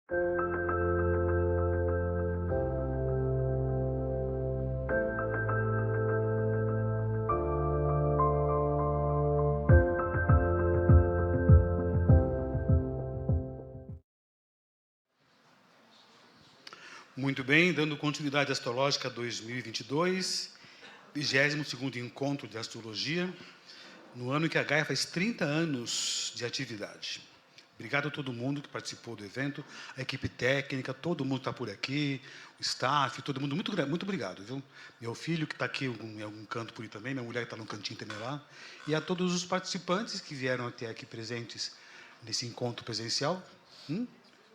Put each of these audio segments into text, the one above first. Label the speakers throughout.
Speaker 1: Muito bem, dando continuidade à Astrológica 2022, 22º Encontro de Astrologia, no ano que a Gaia faz 30 anos de atividade. Obrigado a todo mundo que participou do evento, a equipe técnica, todo mundo está por aqui, o staff, todo mundo, muito obrigado, viu? Meu filho que está aqui em algum canto por aí também, minha mulher que está num cantinho também lá, e a todos os participantes que vieram até aqui presentes nesse encontro presencial,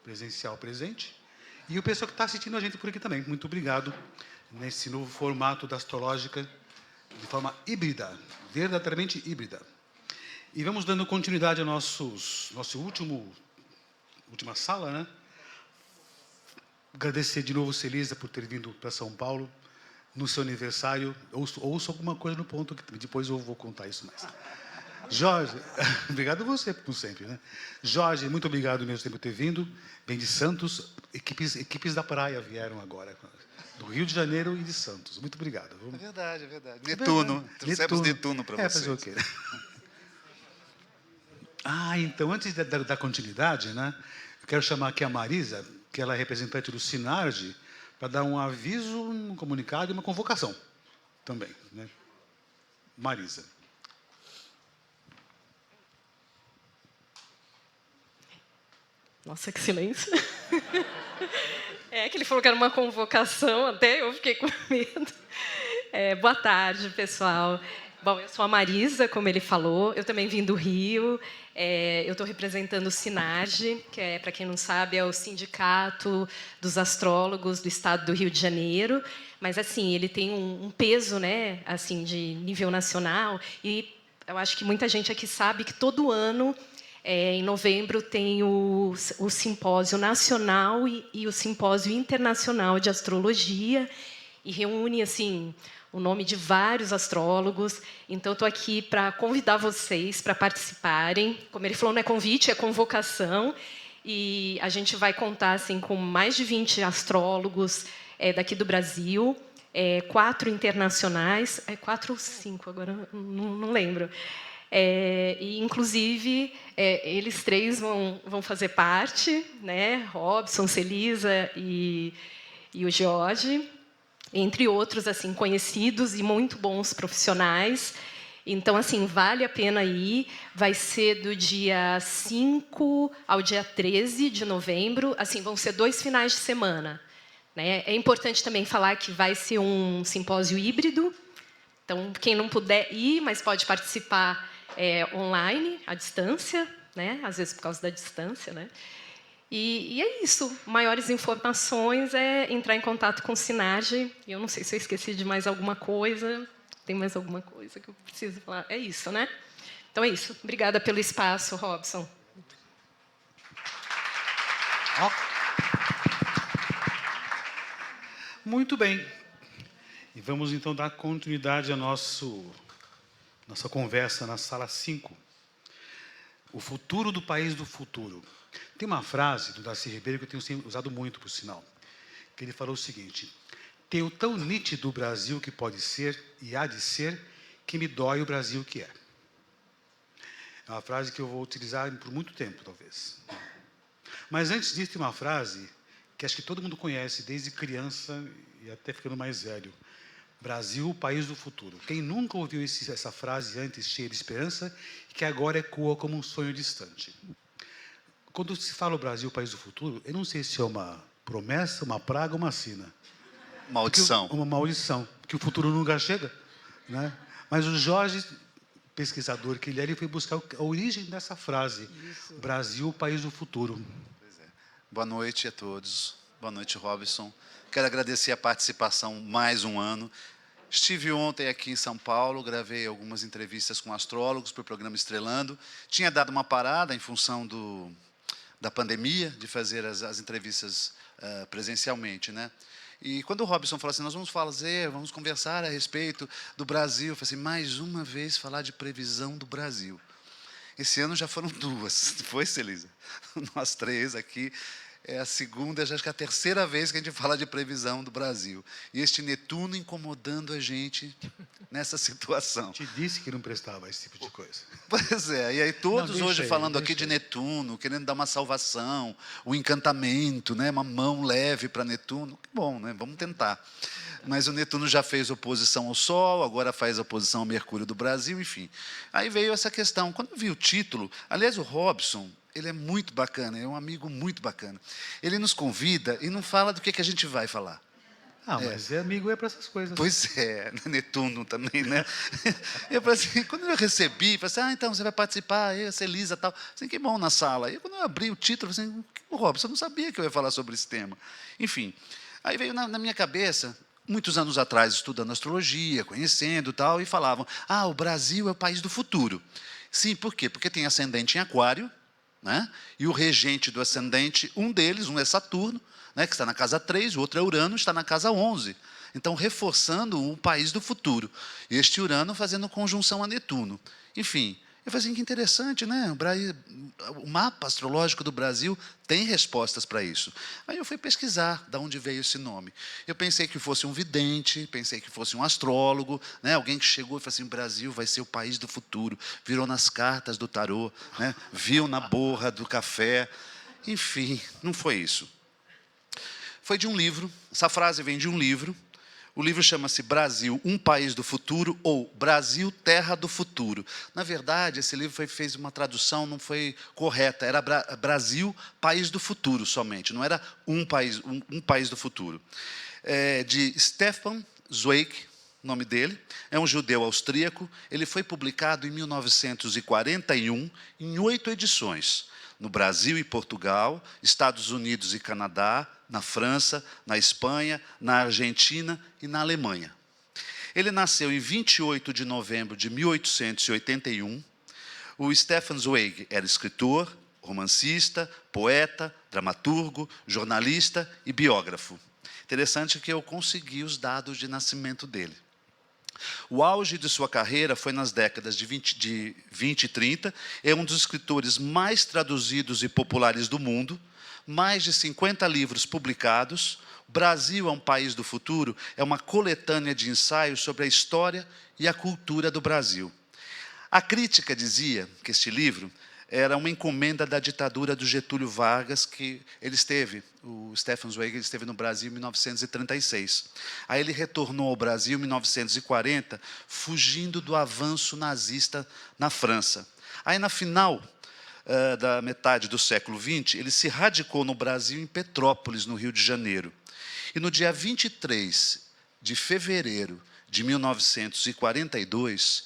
Speaker 1: presencial presente, e o pessoal que está assistindo a gente por aqui também. Muito obrigado nesse novo formato da Astrológica, de forma híbrida, verdadeiramente híbrida. E vamos dando continuidade ao nossa última sala, né? Agradecer de novo, Celisa, por ter vindo para São Paulo no seu aniversário. Ouço alguma coisa no ponto, que depois eu vou contar isso mais. Jorge, obrigado a você, como sempre, né? Jorge, muito obrigado mesmo por ter vindo. Vem de Santos, equipes da praia vieram agora, do Rio de Janeiro e de Santos. Muito obrigado.
Speaker 2: É verdade, é verdade. Netuno, trouxemos Netuno para vocês.
Speaker 1: Fazer o quê? Então, antes da continuidade, né, eu quero chamar aqui a Marisa, que ela é representante do Sinarge, para dar um aviso, um comunicado e uma convocação também, né? Marisa.
Speaker 3: Nossa, que silêncio. Que ele falou que era uma convocação, até eu fiquei com medo. Boa tarde, pessoal. Bom, eu sou a Marisa, como ele falou, eu também vim do Rio, eu estou representando o Sinarge, que para quem não sabe, é o Sindicato dos Astrólogos do Estado do Rio de Janeiro, mas assim, ele tem um peso, né, assim, de nível nacional, e eu acho que muita gente aqui sabe que todo ano, em novembro, tem o Simpósio Nacional e o Simpósio Internacional de Astrologia, e reúne, assim, o nome de vários astrólogos. Então, estou aqui para convidar vocês para participarem. Como ele falou, não é convite, é convocação. E a gente vai contar assim, com mais de 20 astrólogos daqui do Brasil, 4 internacionais, 4 ou 5, agora não lembro. E, inclusive, eles 3 vão fazer parte, né? Robson, Celisa e o Jorge, entre outros, assim, conhecidos e muito bons profissionais. Então, assim, vale a pena ir. Vai ser do dia 5 ao dia 13 de novembro. Assim, vão ser 2 finais de semana, né? É importante também falar que vai ser um simpósio híbrido. Então, quem não puder ir, mas pode participar online, à distância, né? Às vezes por causa da distância, né? E é isso. Maiores informações é entrar em contato com o Sinarge. Eu não sei se eu esqueci de mais alguma coisa. Tem mais alguma coisa que eu preciso falar? É isso, né? Então é isso. Obrigada pelo espaço, Robson.
Speaker 1: Muito bem. E vamos, então, dar continuidade à nossa conversa na sala 5. O futuro do país do futuro. Tem uma frase do Darcy Ribeiro que eu tenho usado muito, por sinal, que ele falou o seguinte: tenho tão nítido o Brasil que pode ser e há de ser, que me dói o Brasil que é. É uma frase que eu vou utilizar por muito tempo, talvez. Mas antes disso, tem uma frase que acho que todo mundo conhece, desde criança e até ficando mais velho. Brasil, o país do futuro. Quem nunca ouviu essa frase antes, cheia de esperança, e que agora ecoa como um sonho distante? Quando se fala o Brasil, o país do futuro, eu não sei se é uma promessa, uma praga ou uma sina.
Speaker 2: Maldição.
Speaker 1: Uma maldição, porque o futuro nunca chega, né? Mas o Jorge, pesquisador que ele foi buscar a origem dessa frase. Isso. Brasil, o país do futuro.
Speaker 2: Pois é. Boa noite a todos. Boa noite, Robson. Quero agradecer a participação mais um ano. Estive ontem aqui em São Paulo, gravei algumas entrevistas com astrólogos para o programa Estrelando. Tinha dado uma parada em função da pandemia, de fazer as entrevistas presencialmente, né? E quando o Robson falou assim, nós vamos conversar a respeito do Brasil, eu falei assim, mais uma vez falar de previsão do Brasil. Esse ano já foram 2, foi, Celisa? Nós 3 aqui. É a segunda, acho que é a terceira vez que a gente fala de previsão do Brasil. E este Netuno incomodando a gente nessa situação.
Speaker 1: Te disse que não prestava esse tipo de coisa.
Speaker 2: Pois é, e aí todos
Speaker 1: Não,
Speaker 2: hoje
Speaker 1: deixa
Speaker 2: falando
Speaker 1: aí,
Speaker 2: aqui de
Speaker 1: deixa aí.
Speaker 2: Netuno, querendo dar uma salvação, um encantamento, né? Uma mão leve para Netuno. Que bom, né? Vamos tentar. Mas o Netuno já fez oposição ao Sol, agora faz oposição ao Mercúrio do Brasil, enfim. Aí veio essa questão. Quando eu vi o título, aliás, o Robson, ele é muito bacana, é um amigo muito bacana. Ele nos convida e não fala do que a gente vai falar.
Speaker 1: Mas amigo é para essas coisas.
Speaker 2: Pois é, Netuno também, né? Eu falei assim, quando eu recebi, falei assim, então você vai participar, eu, a Elisa e tal. Assim, que bom na sala. Aí quando eu abri o título, eu falei assim, o Robson, eu não sabia que eu ia falar sobre esse tema. Enfim, aí veio na minha cabeça, muitos anos atrás, estudando astrologia, conhecendo e tal, e falavam, o Brasil é o país do futuro. Sim, por quê? Porque tem ascendente em Aquário, né? E o regente do ascendente, um deles, um é Saturno, né, que está na casa 3, o outro é Urano, está na casa 11. Então, reforçando o país do futuro. E este Urano fazendo conjunção a Netuno. Enfim, eu falei assim, que interessante, né? O mapa astrológico do Brasil tem respostas para isso. Aí eu fui pesquisar de onde veio esse nome. Eu pensei que fosse um vidente, pensei que fosse um astrólogo, né? Alguém que chegou e falou assim, o Brasil vai ser o país do futuro. Virou nas cartas do tarô, né? Viu na borra do café. Enfim, não foi isso. Foi de um livro, essa frase vem de um livro. O livro chama-se Brasil, um país do futuro, ou Brasil, terra do futuro. Na verdade, esse livro fez uma tradução, não foi correta, era Brasil, país do futuro somente, não era um país do futuro. É de Stefan Zweig, o nome dele, é um judeu austríaco, ele foi publicado em 1941, em 8 edições, no Brasil e Portugal, Estados Unidos e Canadá, na França, na Espanha, na Argentina e na Alemanha. Ele nasceu em 28 de novembro de 1881. O Stefan Zweig era escritor, romancista, poeta, dramaturgo, jornalista e biógrafo. Interessante que eu consegui os dados de nascimento dele. O auge de sua carreira foi nas décadas de 20 e 30, é um dos escritores mais traduzidos e populares do mundo, mais de 50 livros publicados. O Brasil é um país do futuro, é uma coletânea de ensaios sobre a história e a cultura do Brasil. A crítica dizia que este livro era uma encomenda da ditadura do Getúlio Vargas, que ele esteve, o Stefan Zweig, ele esteve no Brasil em 1936. Aí ele retornou ao Brasil em 1940, fugindo do avanço nazista na França. Aí, na final da metade do século XX, ele se radicou no Brasil, em Petrópolis, no Rio de Janeiro. E no dia 23 de fevereiro de 1942,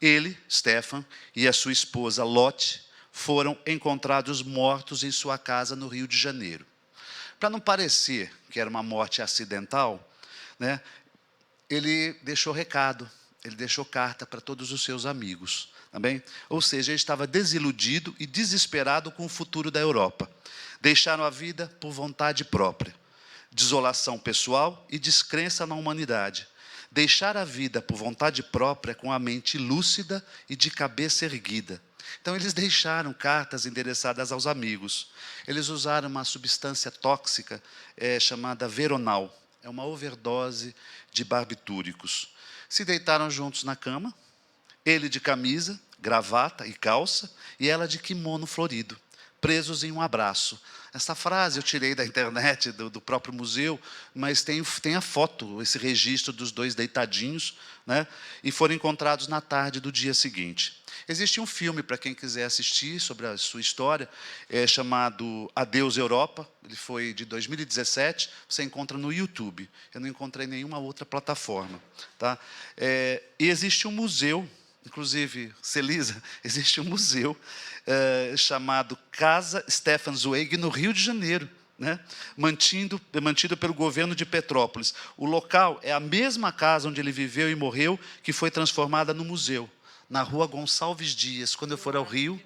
Speaker 2: ele, Stefan, e a sua esposa Lotte, foram encontrados mortos em sua casa no Rio de Janeiro. Para não parecer que era uma morte acidental, né, ele deixou recado, ele deixou carta para todos os seus amigos. Tá bem? Ou seja, ele estava desiludido e desesperado com o futuro da Europa. Deixaram a vida por vontade própria. Desolação pessoal e descrença na humanidade. Deixar a vida por vontade própria com a mente lúcida e de cabeça erguida. Então, eles deixaram cartas endereçadas aos amigos. Eles usaram uma substância tóxica chamada Veronal. É uma overdose de barbitúricos. Se deitaram juntos na cama, ele de camisa, gravata e calça, e ela de kimono florido, presos em um abraço. Essa frase eu tirei da internet, do próprio museu, mas tem a foto, esse registro dos dois deitadinhos, né? E foram encontrados na tarde do dia seguinte. Existe um filme, para quem quiser assistir, sobre a sua história, chamado Adeus Europa, ele foi de 2017, você encontra no YouTube. Eu não encontrei em nenhuma outra plataforma. Tá? E existe um museu, inclusive, Celisa, existe um museu chamado Casa Stefan Zweig, no Rio de Janeiro, né? mantido pelo governo de Petrópolis. O local é a mesma casa onde ele viveu e morreu, que foi transformada no museu, na rua Gonçalves Dias. Quando eu for ao Rio...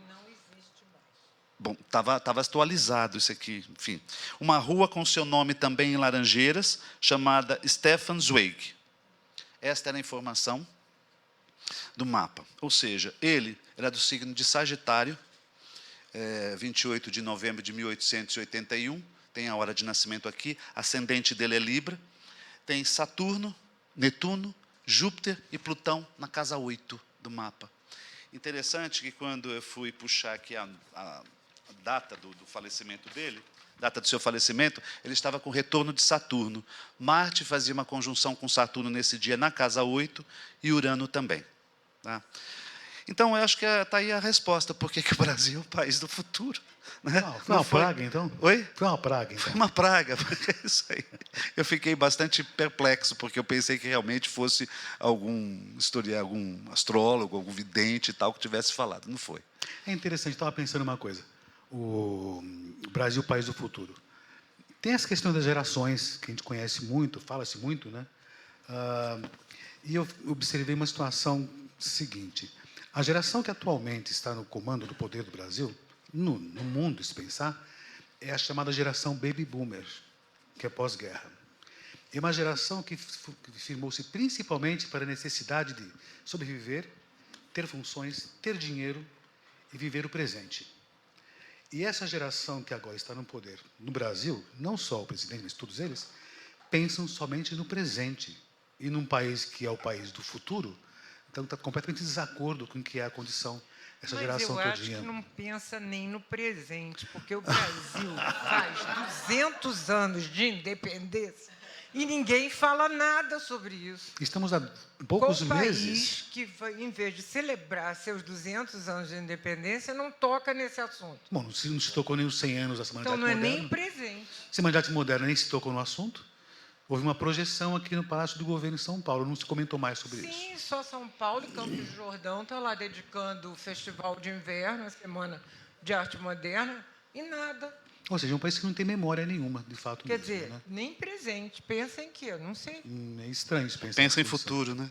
Speaker 2: Bom, estava atualizado isso aqui, enfim. Uma rua com seu nome também em Laranjeiras, chamada Stefan Zweig. Esta era a informação do mapa. Ou seja, ele era do signo de Sagitário, 28 de novembro de 1881, tem a hora de nascimento aqui, ascendente dele é Libra, tem Saturno, Netuno, Júpiter e Plutão na casa 8 do mapa. Interessante que quando eu fui puxar aqui a data do falecimento dele, data do seu falecimento, ele estava com retorno de Saturno. Marte fazia uma conjunção com Saturno nesse dia na casa 8 e Urano também. Tá? Então, eu acho que está aí a resposta, por que o Brasil é o país do futuro. Né?
Speaker 1: Não, foi uma praga, então?
Speaker 2: Oi?
Speaker 1: Foi uma praga, então.
Speaker 2: Foi uma praga, é isso aí. Eu fiquei bastante perplexo, porque eu pensei que realmente fosse algum astrólogo, algum vidente e tal, que tivesse falado. Não foi.
Speaker 1: É interessante, estava pensando uma coisa. O Brasil, o país do futuro. Tem essa questão das gerações, que a gente conhece muito, fala-se muito, né? E eu observei uma situação seguinte. A geração que atualmente está no comando do poder do Brasil, no mundo, se pensar, é a chamada geração Baby Boomer, que é pós-guerra. É uma geração que firmou-se principalmente para a necessidade de sobreviver, ter funções, ter dinheiro e viver o presente. E essa geração que agora está no poder no Brasil, não só o presidente, mas todos eles, pensam somente no presente. E num país que é o país do futuro, então está completamente em desacordo com o que é a condição dessa geração todinha.
Speaker 4: Mas eu acho que não pensa nem no presente, porque o Brasil faz 200 anos de independência e ninguém fala nada sobre isso.
Speaker 1: Estamos há poucos
Speaker 4: Qual
Speaker 1: meses...
Speaker 4: país que, em vez de celebrar seus 200 anos de independência, não toca nesse assunto?
Speaker 1: Bom, não se tocou nem os 100 anos da Semana
Speaker 4: Então,
Speaker 1: de
Speaker 4: não é
Speaker 1: Arte Moderna.
Speaker 4: nem presente.
Speaker 1: Semana de Arte Moderna nem se tocou no assunto. Houve uma projeção aqui no Palácio do Governo em São Paulo, não se comentou mais sobre isso.
Speaker 4: Sim, só São Paulo e Campos do Jordão está lá dedicando o Festival de Inverno, a Semana de Arte Moderna, e nada.
Speaker 1: Ou seja, é um país que não tem memória nenhuma, de fato.
Speaker 4: Quer
Speaker 1: mesmo,
Speaker 4: dizer,
Speaker 1: né?
Speaker 4: nem presente. Pensa em quê? Não sei.
Speaker 1: É estranho se pensar.
Speaker 2: Pensa em
Speaker 1: nisso.
Speaker 2: futuro, né?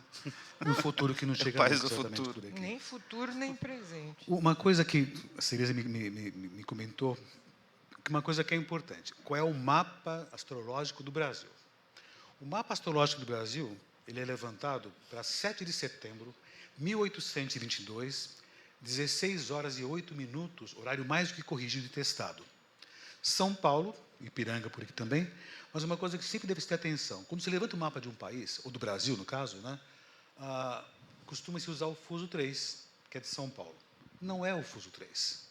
Speaker 1: No futuro que não chega
Speaker 2: país
Speaker 1: nunca,
Speaker 2: do
Speaker 1: certamente,
Speaker 2: futuro.
Speaker 1: por aqui.
Speaker 4: Nem futuro, nem presente.
Speaker 1: Uma coisa que a Cereza me comentou, que uma coisa que é importante. Qual é o mapa astrológico do Brasil? O mapa astrológico do Brasil, ele é levantado para 7 de setembro de 1822, 16 horas e 8 minutos, horário mais do que corrigido e testado. São Paulo, Ipiranga por aqui também, mas uma coisa que sempre deve se ter atenção. Quando se levanta o mapa de um país, ou do Brasil, no caso, né, costuma-se usar o fuso 3, que é de São Paulo. Não é o fuso 3.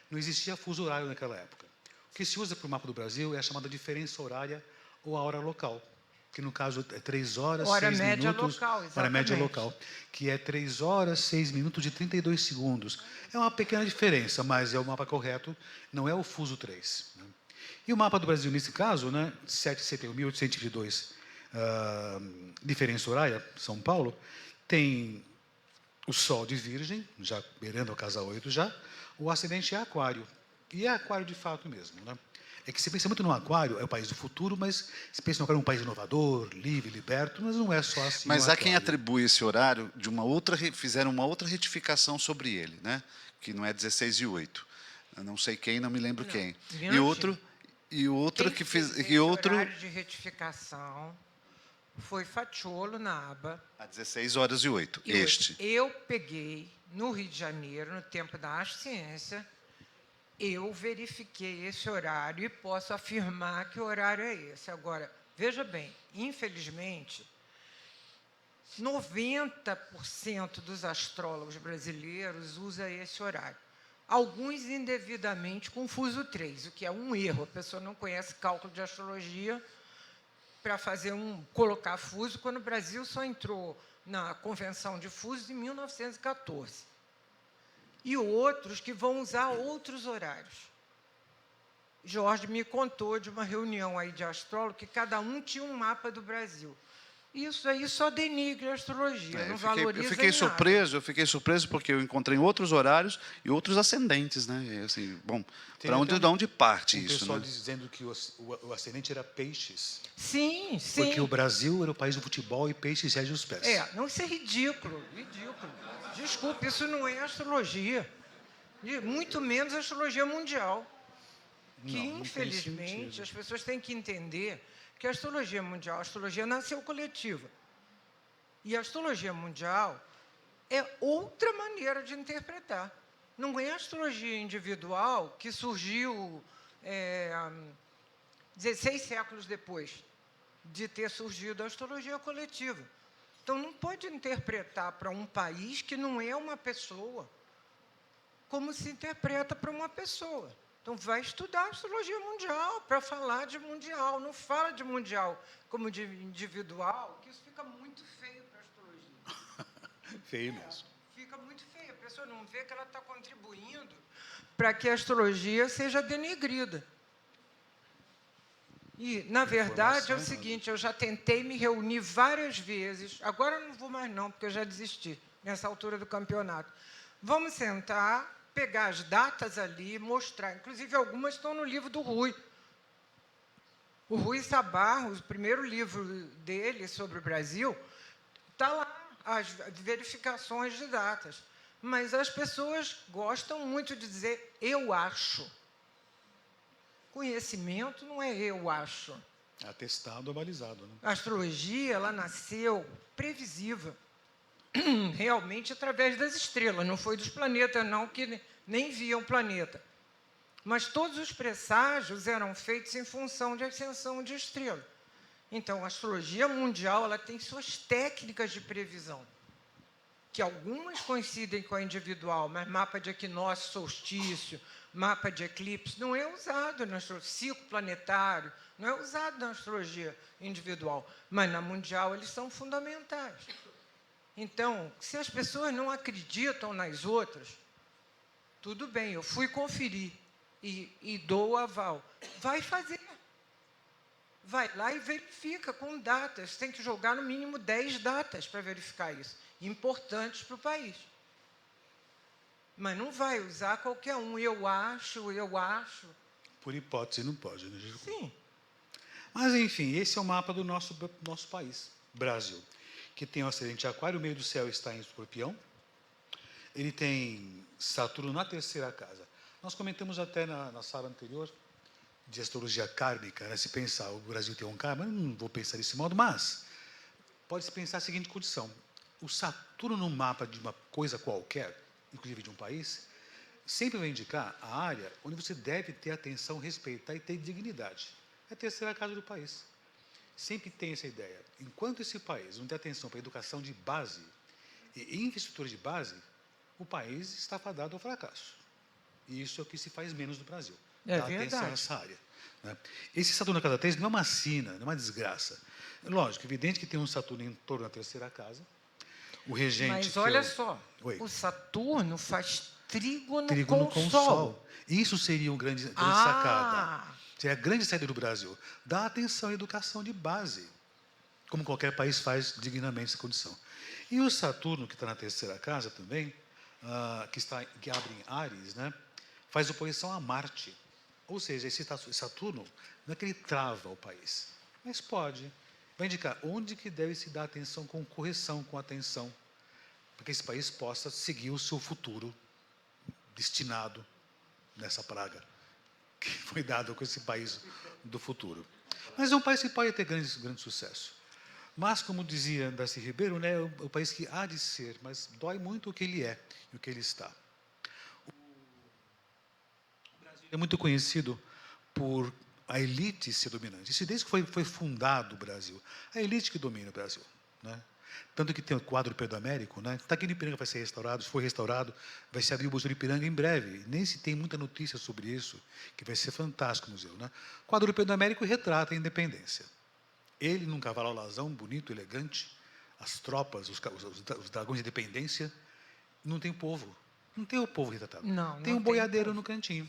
Speaker 1: Não existia fuso horário naquela época. O que se usa para o mapa do Brasil é a chamada diferença horária ou a hora local, que no caso é 3 horas,
Speaker 4: Hora
Speaker 1: 6
Speaker 4: média
Speaker 1: minutos...
Speaker 4: local, exatamente.
Speaker 1: Hora média local, que é 3 horas, 6 minutos e 32 segundos. É uma pequena diferença, mas é o mapa correto, não é o fuso 3. Né? E o mapa do Brasil, nesse caso, né, 7 de setembro de 1822, diferença horária, São Paulo, tem o Sol de Virgem, já beirando a casa 8 já, o ascendente é Aquário. E é Aquário de fato mesmo, né? É que se pensa muito no Aquário, é o país do futuro, mas se pensa no Aquário um país inovador, livre, liberto, mas não é só assim.
Speaker 2: Mas há quem atribui esse horário de uma outra, fizeram uma outra retificação sobre ele, né? Que não é 16 e 8. Eu não sei quem, não me lembro quem. E outro
Speaker 4: Quem
Speaker 2: que fez,
Speaker 4: fez
Speaker 2: e outro
Speaker 4: horário de retificação foi Fatiolo Naba.
Speaker 2: a 16 horas e 8. Este.
Speaker 4: Eu peguei no Rio de Janeiro, no tempo da Arte e Ciência, eu verifiquei esse horário e posso afirmar que o horário é esse. Agora, veja bem, infelizmente, 90% dos astrólogos brasileiros usa esse horário. Alguns indevidamente com fuso 3, o que é um erro. A pessoa não conhece cálculo de astrologia para colocar fuso, quando o Brasil só entrou na Convenção de Fusos em 1914. E outros que vão usar outros horários. Jorge me contou de uma reunião aí de astrólogos que cada um tinha um mapa do Brasil. Isso aí só denigre a astrologia, não valoriza
Speaker 2: eu fiquei surpreso porque eu encontrei outros horários e outros ascendentes, né? E, assim, bom, de onde parte isso?
Speaker 1: O pessoal
Speaker 2: né?
Speaker 1: dizendo que o ascendente era peixes.
Speaker 4: Sim, sim.
Speaker 1: Porque o Brasil era o país do futebol e peixes regem os pés.
Speaker 4: Não, isso é ridículo, ridículo. Desculpe, isso não é astrologia. Muito menos astrologia mundial. Que,
Speaker 1: Não
Speaker 4: infelizmente, as pessoas têm que entender que a astrologia mundial, a astrologia nasceu coletiva. E a astrologia mundial é outra maneira de interpretar. Não é a astrologia individual que surgiu 16 séculos depois de ter surgido a astrologia coletiva. Então, não pode interpretar para um país que não é uma pessoa como se interpreta para uma pessoa. Então, vai estudar astrologia mundial para falar de mundial. Não fala de mundial como de individual, que isso fica muito feio para a astrologia.
Speaker 1: Feio mesmo.
Speaker 4: Fica muito feio. A pessoa não vê que ela está contribuindo para que a astrologia seja denegrida. E, na verdade, é o seguinte, eu já tentei me reunir várias vezes, agora eu não vou mais não, porque eu já desisti, nessa altura do campeonato. Vamos sentar, pegar as datas ali, mostrar. Inclusive, algumas estão no livro do Rui. O Rui Sabarro, o primeiro livro dele sobre o Brasil, está lá, as verificações de datas. Mas as pessoas gostam muito de dizer, eu acho. Conhecimento não é eu acho.
Speaker 1: Atestado ou balizado, né?
Speaker 4: A astrologia, ela nasceu previsível, realmente através das estrelas, não foi dos planetas, não, que nem viam o planeta. Mas todos os presságios eram feitos em função de ascensão de estrela. Então, a astrologia mundial, ela tem suas técnicas de previsão, que algumas coincidem com a individual, mas mapa de equinócio, solstício, mapa de eclipse, não é usado na ciclo planetário, não é usado na astrologia individual, mas na mundial eles são fundamentais. Então, se as pessoas não acreditam nas outras, tudo bem, eu fui conferir e dou o aval. Vai fazer. Vai lá e verifica com datas. Tem que jogar no mínimo 10 datas para verificar isso, importantes para o país. Mas não vai usar qualquer um. Eu acho.
Speaker 1: Por hipótese, não pode, né, Gil?
Speaker 4: Sim.
Speaker 1: Mas, enfim, esse é o mapa do nosso país, Brasil, que tem o acidente de Aquário, o meio do céu está em Escorpião. Ele tem Saturno na terceira casa. Nós comentamos até na sala anterior de astrologia kármica, né? Se pensar, o Brasil tem um karma, eu não vou pensar desse modo, mas pode-se pensar a seguinte condição. O Saturno no mapa de uma coisa qualquer, inclusive de um país, sempre vai indicar a área onde você deve ter atenção, respeitar e ter dignidade. É a terceira casa do país. Sempre tem essa ideia. Enquanto esse país não der atenção para a educação de base e infraestrutura de base, o país está fadado ao fracasso. E isso é o que se faz menos no Brasil.
Speaker 4: É
Speaker 1: Dá atenção a
Speaker 4: verdade.
Speaker 1: essa área, né? Esse Saturno na casa 3 não é uma sina, não é uma desgraça. Lógico, evidente que tem um Saturno em torno da terceira casa. O regente...
Speaker 4: Mas
Speaker 1: que
Speaker 4: olha
Speaker 1: é
Speaker 4: só,
Speaker 1: Oi.
Speaker 4: o Saturno faz trígono
Speaker 1: Trígono
Speaker 4: com o Sol.
Speaker 1: Isso seria uma grande sacada. Seria a grande saída do Brasil. Dá atenção à educação de base, como qualquer país faz dignamente essa condição. E o Saturno, que está na terceira casa também, que abre em Áries, né, faz oposição a Marte. Ou seja, esse Saturno não é que ele trava o país, mas pode. Vai indicar onde que deve se dar atenção com correção, com atenção, para que esse país possa seguir o seu futuro destinado nessa praga que foi dado com esse país do futuro. Mas é um país que pode ter grande sucesso. Mas, como dizia Darcy Ribeiro, né, é o país que há de ser, mas dói muito o que ele é e o que ele está. O Brasil é muito conhecido por a elite ser dominante. Isso desde que foi fundado o Brasil. A elite que domina o Brasil, né? Tanto que tem o quadro Pedro-Américo, né? Está aqui no Ipiranga, vai ser restaurado, se for restaurado, vai se abrir o Museu do Ipiranga em breve. Nem se tem muita notícia sobre isso, que vai ser fantástico o museu, né? O quadro Pedro-Américo retrata a independência. Ele, num cavalo alazão, bonito, elegante, as tropas, os dragões de independência, não tem povo. Não tem o povo retratado.
Speaker 4: Não
Speaker 1: tem um
Speaker 4: tem
Speaker 1: boiadeiro
Speaker 4: povo.
Speaker 1: no cantinho.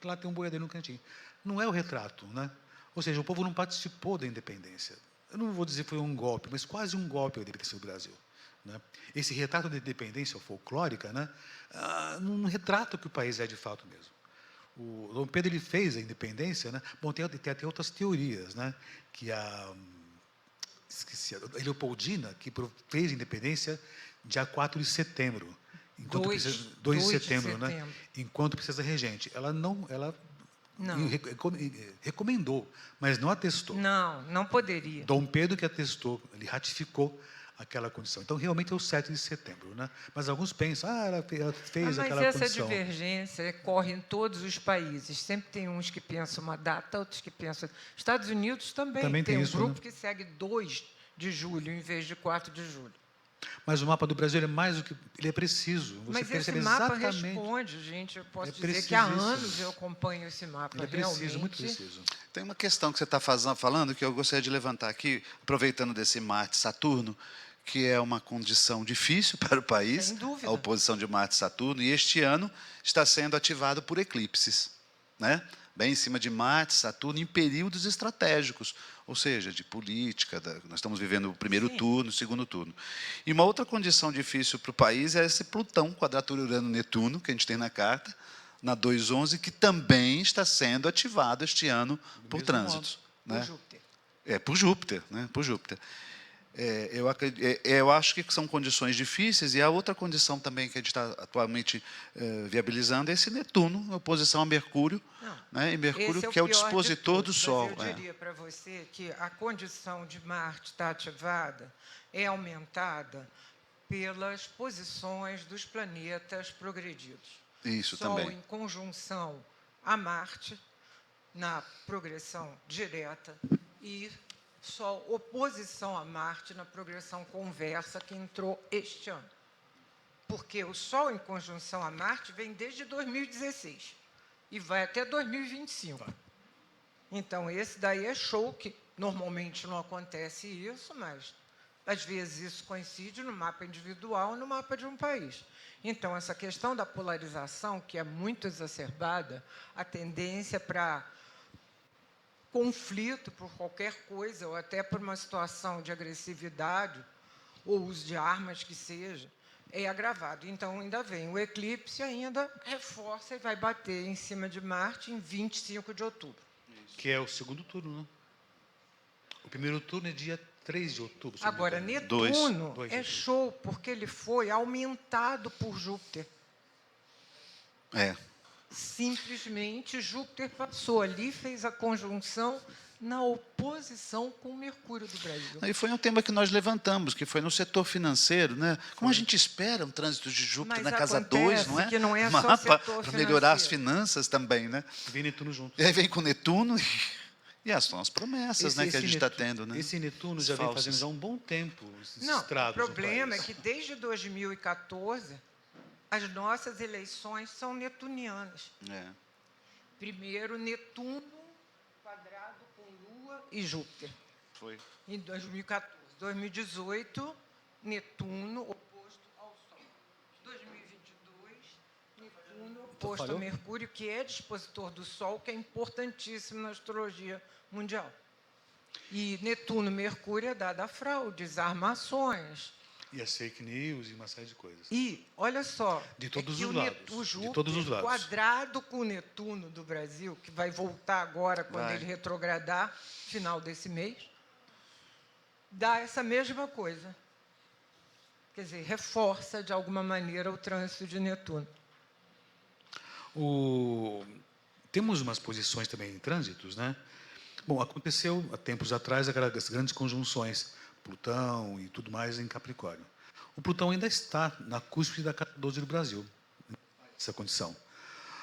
Speaker 1: Lá tem um boiadeiro no cantinho. Não é o retrato, né? Ou seja, o povo não participou da independência. Eu não vou dizer que foi um golpe, mas quase um golpe a independência do Brasil, né? Esse retrato da independência folclórica, né, não retrata o que o país é de fato mesmo. O Dom Pedro ele fez a independência, né? Bom, tem até outras teorias, né? Que a Leopoldina, que fez a independência dia 4 de setembro. 2 de setembro, né? Enquanto princesa regente. Ela não recomendou, mas não atestou.
Speaker 4: Não poderia.
Speaker 1: Dom Pedro que atestou, ele ratificou aquela condição. Então, realmente é o 7 de setembro. Né? Mas alguns pensam, ela fez
Speaker 4: Mas
Speaker 1: aquela
Speaker 4: essa
Speaker 1: condição.
Speaker 4: divergência corre em todos os países. Sempre tem uns que pensam uma data, outros que pensam... Estados Unidos também tem um
Speaker 1: isso,
Speaker 4: grupo
Speaker 1: né?
Speaker 4: que segue 2 de julho, em vez de 4 de julho.
Speaker 1: Mas o mapa do Brasil é mais do que... Ele é preciso. Você
Speaker 4: Mas esse
Speaker 1: percebe
Speaker 4: mapa
Speaker 1: exatamente.
Speaker 4: responde, gente. Eu posso
Speaker 1: É
Speaker 4: dizer que há
Speaker 1: precisíssimo.
Speaker 4: anos eu acompanho esse mapa.
Speaker 1: Ele é preciso,
Speaker 4: realmente.
Speaker 1: muito preciso.
Speaker 2: Tem uma questão que você está falando que eu gostaria de levantar aqui, aproveitando desse Marte-Saturno, que é uma condição difícil para o país,
Speaker 4: Sem dúvida.
Speaker 2: a oposição de Marte-Saturno, e este ano está sendo ativado por eclipses, né? Bem em cima de Marte, Saturno, em períodos estratégicos, ou seja, de política. Nós estamos vivendo o primeiro
Speaker 4: Sim.
Speaker 2: turno, o segundo turno. E uma outra condição difícil para o país é esse Plutão, quadratura Urano-Netuno, que a gente tem na carta, na 211, que também está sendo ativado este ano por
Speaker 1: mesmo
Speaker 2: trânsitos.
Speaker 4: Por
Speaker 2: Né?
Speaker 4: Júpiter.
Speaker 2: Por Júpiter, né? Por Júpiter. Eu acho que são condições difíceis, e a outra condição também que a gente está atualmente viabilizando é esse Netuno, em oposição a Mercúrio, né? E Mercúrio,
Speaker 4: Esse
Speaker 2: que é o
Speaker 4: pior de
Speaker 2: dispositor do
Speaker 4: todos,
Speaker 2: Sol.
Speaker 4: Mas eu diria para você que a condição de Marte estar ativada é aumentada pelas posições dos planetas progredidos.
Speaker 2: Isso
Speaker 4: Sol
Speaker 2: também.
Speaker 4: em conjunção a Marte, na progressão direta, e Sol oposição a Marte na progressão conversa, que entrou este ano. Porque o Sol em conjunção a Marte vem desde 2016 e vai até 2025. Então, esse daí é show, que normalmente não acontece isso, mas às vezes isso coincide no mapa individual e no mapa de um país. Então, essa questão da polarização, que é muito exacerbada, a tendência para conflito por qualquer coisa, ou até por uma situação de agressividade, ou uso de armas que seja, é agravado. Então, ainda vem o eclipse, ainda reforça e vai bater em cima de Marte em 25 de outubro.
Speaker 1: Que é o segundo turno, né? O primeiro turno é dia 3 de outubro. se não me
Speaker 4: Agora,
Speaker 1: engano.
Speaker 4: Netuno
Speaker 1: Dois
Speaker 4: é
Speaker 1: de
Speaker 4: show, porque ele foi aumentado por Júpiter. Simplesmente, Júpiter passou ali, fez a conjunção na oposição com Mercúrio do Brasil.
Speaker 2: E foi um tema que nós levantamos, que foi no setor financeiro, né? Como a gente espera um trânsito de Júpiter
Speaker 4: Mas
Speaker 2: na casa
Speaker 4: acontece
Speaker 2: 2, não é?
Speaker 4: que não é só
Speaker 2: Mapa
Speaker 4: setor
Speaker 2: para melhorar as
Speaker 4: financeiro.
Speaker 2: finanças também, né?
Speaker 1: Vem Netuno junto.
Speaker 2: E aí vem com Netuno e as são as promessas, né, que a gente está tendo, né?
Speaker 1: Esse Netuno já vem fazendo já há um bom tempo esses
Speaker 4: Não, o
Speaker 1: estragos no
Speaker 4: problema é
Speaker 1: país.
Speaker 4: que desde 2014 as nossas eleições são netunianas. Primeiro, Netuno quadrado com Lua e Júpiter.
Speaker 2: Foi.
Speaker 4: Em 2014. 2018, Netuno oposto ao Sol. 2022, Netuno oposto a
Speaker 1: falhou?
Speaker 4: Mercúrio, que é dispositor do Sol, que é importantíssimo na astrologia mundial. E Netuno, Mercúrio é dado a fraudes, armações.
Speaker 1: E as fake news e uma série de coisas.
Speaker 4: E, olha só,
Speaker 1: De todos
Speaker 4: que
Speaker 1: os
Speaker 4: o
Speaker 1: lados,
Speaker 4: O
Speaker 1: de
Speaker 4: Júpiter,
Speaker 1: todos os lados.
Speaker 4: quadrado com o Netuno do Brasil, que vai voltar agora, quando
Speaker 2: Vai.
Speaker 4: ele retrogradar, final desse mês, dá essa mesma coisa. Quer dizer, reforça, de alguma maneira, o trânsito de Netuno.
Speaker 1: Temos umas posições também em trânsitos, né? Bom, aconteceu há tempos atrás aquelas grandes conjunções, Plutão e tudo mais em Capricórnio. O Plutão ainda está na cúspide da casa 12 do Brasil, essa condição.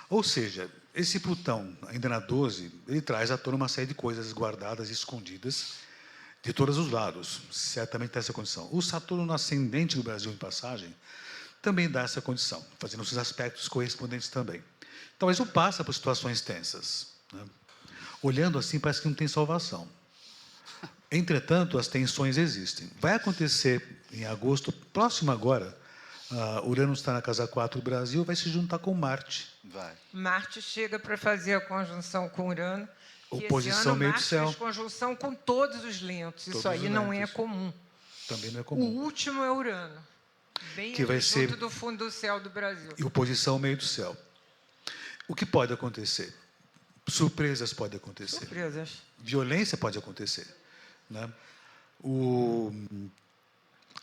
Speaker 1: Ou seja, esse Plutão, ainda na 12, ele traz à tona uma série de coisas guardadas, escondidas, de todos os lados. Certamente tem essa condição. O Saturno no ascendente do Brasil, em passagem, também dá essa condição, fazendo os aspectos correspondentes também. Então, isso passa por situações tensas, né? Olhando assim, parece que não tem salvação. Entretanto, as tensões existem. Vai acontecer em agosto, próximo agora, Urano está na casa 4 do Brasil, vai se juntar com Marte.
Speaker 2: Vai.
Speaker 4: Marte chega para fazer a conjunção com Urano. E
Speaker 1: Oposição
Speaker 4: esse ano,
Speaker 1: meio do
Speaker 4: Marte
Speaker 1: céu.
Speaker 4: fez conjunção com todos os lentos.
Speaker 1: Todos
Speaker 4: Isso aí
Speaker 1: os
Speaker 4: não é
Speaker 1: lentos.
Speaker 4: comum.
Speaker 1: Também não é
Speaker 4: O
Speaker 1: comum.
Speaker 4: último é Urano. Bem
Speaker 1: Que vai
Speaker 4: junto
Speaker 1: ser-
Speaker 4: do fundo do céu do Brasil.
Speaker 1: E oposição ao meio do céu. O que pode acontecer? Surpresas podem acontecer.
Speaker 4: Surpresas.
Speaker 1: Violência pode acontecer, né?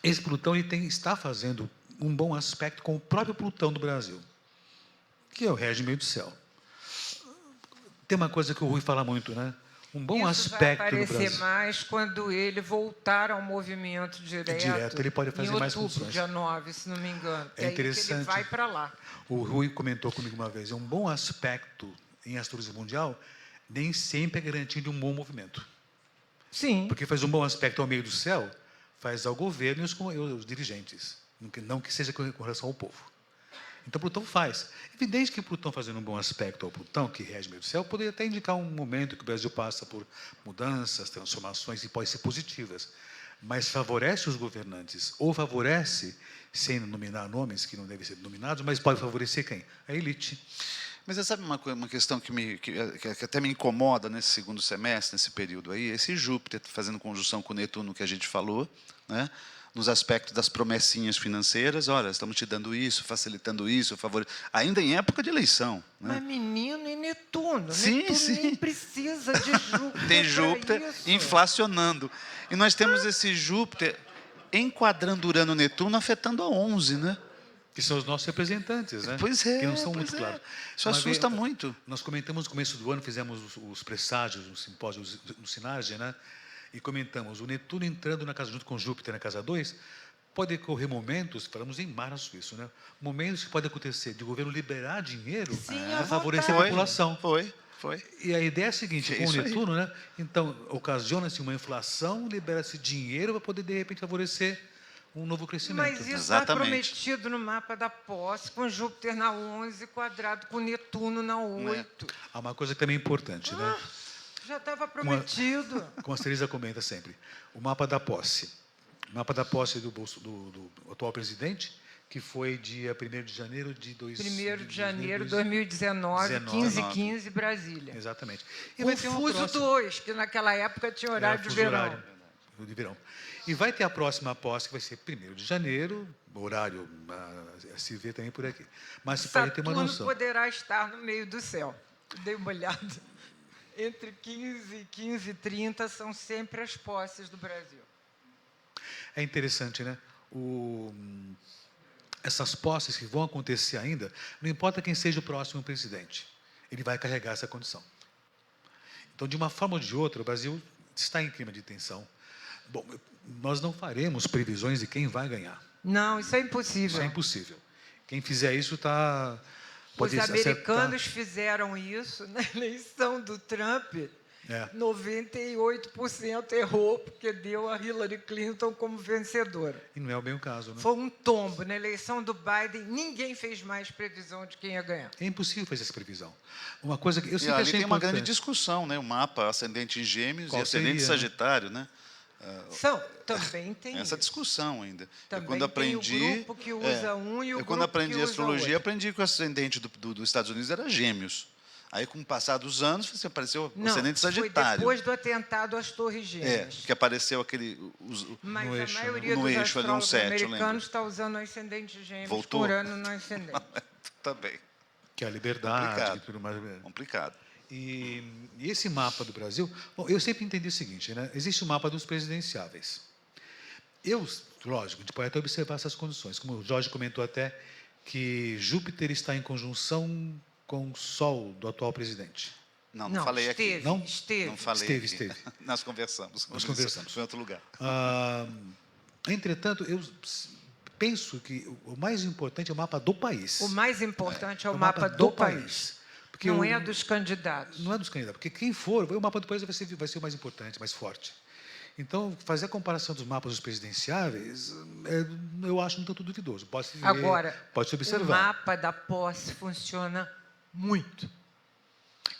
Speaker 1: Esse Plutão ele está fazendo um bom aspecto com o próprio Plutão do Brasil, que é o rege meio do céu. Tem uma coisa que o Rui fala muito, né? Um bom
Speaker 4: Isso
Speaker 1: aspecto
Speaker 4: vai
Speaker 1: do
Speaker 4: aparecer
Speaker 1: Brasil.
Speaker 4: mais quando ele voltar ao movimento direto.
Speaker 1: Ele pode fazer
Speaker 4: em
Speaker 1: mais
Speaker 4: outubro,
Speaker 1: funções.
Speaker 4: dia 9, se não me engano.
Speaker 1: É
Speaker 4: É aí que ele
Speaker 1: interessante.
Speaker 4: vai para lá.
Speaker 1: O Rui comentou comigo uma vez, um bom aspecto em astrologia mundial nem sempre é garantia de um bom movimento.
Speaker 4: Sim.
Speaker 1: Porque faz um bom aspecto ao meio do céu, faz ao governo e os dirigentes, não que seja com relação ao povo. Então, Plutão faz. Evidente que Plutão fazendo um bom aspecto ao Plutão, que rege o meio do céu, poderia até indicar um momento que o Brasil passa por mudanças, transformações, e podem ser positivas. Mas favorece os governantes, ou favorece, sem nominar nomes que não devem ser nominados, mas pode favorecer quem? A elite.
Speaker 2: Mas você sabe uma questão que até me incomoda nesse segundo semestre, nesse período aí? Esse Júpiter fazendo conjunção com Netuno que a gente falou, né? Nos aspectos das promessinhas financeiras, olha, estamos te dando isso, facilitando isso, ainda em época de eleição. Né?
Speaker 4: Mas menino e Netuno.
Speaker 2: Sim,
Speaker 4: Netuno
Speaker 2: sim.
Speaker 4: nem precisa de Júpiter.
Speaker 2: Tem
Speaker 4: pra
Speaker 2: Júpiter
Speaker 4: isso.
Speaker 2: inflacionando. E nós temos esse Júpiter enquadrando Urano e Netuno, afetando a 11, né?
Speaker 1: Que são os nossos representantes, né?
Speaker 2: Pois é,
Speaker 1: que não são
Speaker 2: pois
Speaker 1: muito
Speaker 2: é.
Speaker 1: claros.
Speaker 2: Isso
Speaker 1: Uma
Speaker 2: assusta
Speaker 1: vez,
Speaker 2: muito.
Speaker 1: Nós comentamos no começo do ano, fizemos os presságios, os simpósios no Sinarge, né? E comentamos, o Netuno entrando na casa junto com Júpiter na casa 2, pode ocorrer momentos, falamos em março isso, né? Momentos que pode acontecer de o governo liberar dinheiro
Speaker 4: Sim,
Speaker 1: para
Speaker 4: à
Speaker 1: favorecer a
Speaker 4: vontade.
Speaker 1: população.
Speaker 2: Foi.
Speaker 1: E a ideia é a seguinte,
Speaker 2: É
Speaker 1: com o
Speaker 2: isso aí.
Speaker 1: Netuno, né? Então, ocasiona-se uma inflação, libera-se dinheiro para poder, de repente, favorecer um novo crescimento.
Speaker 4: Mas isso está
Speaker 2: Exatamente.
Speaker 4: prometido no mapa da posse, com Júpiter na 11, quadrado com Netuno na 8.
Speaker 1: Há uma coisa que também é importante, né?
Speaker 4: Já estava prometido.
Speaker 1: Como a Teresa comenta sempre, o mapa da posse. O mapa da posse do atual presidente, que foi dia 1º de janeiro de
Speaker 4: 1º de janeiro de 2019, 15h15, Brasília.
Speaker 1: Exatamente.
Speaker 4: E vai ter Confuso 2, que naquela época tinha horário de
Speaker 1: fuso
Speaker 4: verão.
Speaker 1: horário de verão. E vai ter a próxima posse, que vai ser 1º de janeiro, horário a se vê também por aqui. Mas para ter uma
Speaker 4: Saturno
Speaker 1: noção.
Speaker 4: poderá estar no meio do céu. Dei uma olhada. Entre 15 e 15h30 são sempre as posses do Brasil.
Speaker 1: É interessante, né? Essas posses que vão acontecer ainda, não importa quem seja o próximo presidente, ele vai carregar essa condição. Então, de uma forma ou de outra, o Brasil está em clima de tensão. Bom, nós não faremos previsões de quem vai ganhar.
Speaker 4: Não, isso é impossível.
Speaker 1: Isso é impossível. Quem fizer isso está...
Speaker 4: Os americanos fizeram isso na eleição do Trump. 98% errou, porque deu a Hillary Clinton como vencedora.
Speaker 1: E não é bem o caso, né?
Speaker 4: Foi um tombo. Na eleição do Biden, ninguém fez mais previsão de quem ia ganhar.
Speaker 1: É impossível fazer essa previsão. Uma coisa que eu sempre
Speaker 2: ali
Speaker 1: achei
Speaker 2: tem uma
Speaker 1: importante.
Speaker 2: grande discussão, né? O mapa ascendente em Gêmeos
Speaker 1: Qual
Speaker 2: e ascendente
Speaker 1: seria,
Speaker 2: Sagitário, né?
Speaker 4: Também tem
Speaker 2: Essa
Speaker 4: isso.
Speaker 2: discussão ainda.
Speaker 4: Também
Speaker 2: eu quando aprendi,
Speaker 4: tem o grupo que usa um e o
Speaker 2: eu quando
Speaker 4: grupo
Speaker 2: aprendi
Speaker 4: que usa
Speaker 2: astrologia,
Speaker 4: outro.
Speaker 2: aprendi que o ascendente dos Estados Unidos era Gêmeos. Aí, com o passar dos anos, apareceu o ascendente Sagitário.
Speaker 4: Foi depois do atentado às Torres Gêmeas.
Speaker 2: Que apareceu aquele...
Speaker 4: Mas
Speaker 1: no
Speaker 4: a
Speaker 1: eixo,
Speaker 4: maioria
Speaker 2: no
Speaker 4: dos
Speaker 2: eixo ali, um
Speaker 4: astrólogos
Speaker 2: 7, eu lembro.
Speaker 4: americanos está usando ascendente Gêmeos
Speaker 2: Voltou?
Speaker 4: por ano no ascendente.
Speaker 2: Também.
Speaker 1: Que é a liberdade
Speaker 2: Complicado.
Speaker 1: e tudo mais.
Speaker 2: Complicado.
Speaker 1: E esse mapa do Brasil... Bom, eu sempre entendi o seguinte, né? Existe o mapa dos presidenciáveis. Lógico, a gente pode até observar essas condições. Como o Jorge comentou até, que Júpiter está em conjunção com o Sol do atual presidente.
Speaker 2: Não falei aqui.
Speaker 1: Não?
Speaker 2: Não falei
Speaker 1: Esteve.
Speaker 2: aqui. Nós conversamos.
Speaker 1: Nós conversamos.
Speaker 2: Foi em outro lugar.
Speaker 1: Entretanto, eu penso que o mais importante é o mapa do país.
Speaker 4: O mais importante é o mapa do país.
Speaker 1: Porque
Speaker 4: não é dos candidatos.
Speaker 1: Não é dos candidatos. Porque quem for, o mapa do país vai ser o mais importante, mais forte. Então, fazer a comparação dos mapas dos presidenciáveis, eu acho um tanto duvidoso. Pode-se ver,
Speaker 4: Agora,
Speaker 1: pode-se observar.
Speaker 4: o mapa da posse funciona muito.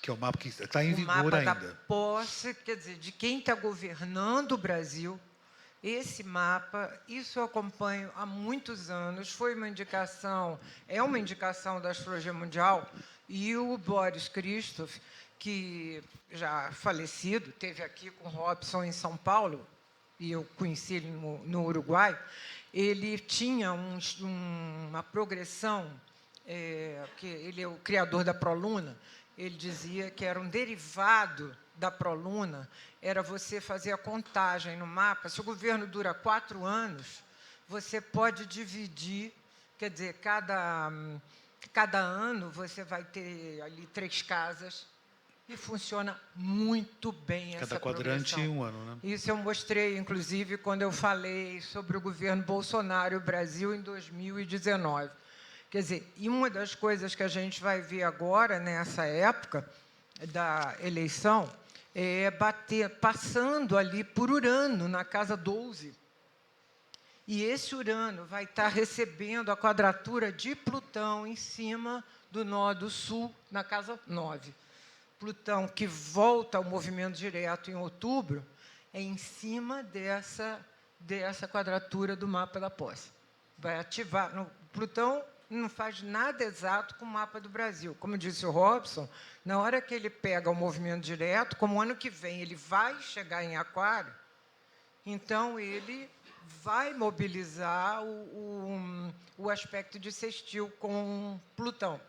Speaker 1: Que é o mapa que está em
Speaker 4: O
Speaker 1: vigor
Speaker 4: mapa
Speaker 1: ainda.
Speaker 4: da posse, quer dizer, de quem está governando o Brasil, esse mapa, isso eu acompanho há muitos anos, foi uma indicação, é uma indicação da Astrologia Mundial, e o Boris Christoph, que já falecido, esteve aqui com o Robson em São Paulo, e eu conheci ele no Uruguai, ele tinha uma progressão, que ele é o criador da Proluna, ele dizia que era um derivado da Proluna, era você fazer a contagem no mapa. Se o governo dura 4 anos, você pode dividir, quer dizer, cada ano você vai ter ali 3 casas, e funciona muito bem essa
Speaker 1: Cada quadrante
Speaker 4: progressão.
Speaker 1: um ano, né?
Speaker 4: Isso eu mostrei, inclusive, quando eu falei sobre o governo Bolsonaro e o Brasil em 2019. Quer dizer, e uma das coisas que a gente vai ver agora, nessa época da eleição, é passando ali por Urano, na casa 12. E esse Urano vai estar recebendo a quadratura de Plutão em cima do nó do Sul, na casa 9. Plutão, que volta ao movimento direto em outubro, é em cima dessa quadratura do mapa da posse. Vai ativar. Plutão não faz nada exato com o mapa do Brasil. Como disse o Robson, na hora que ele pega o movimento direto, como o ano que vem ele vai chegar em Aquário, então ele vai mobilizar o aspecto de sextil com Plutão.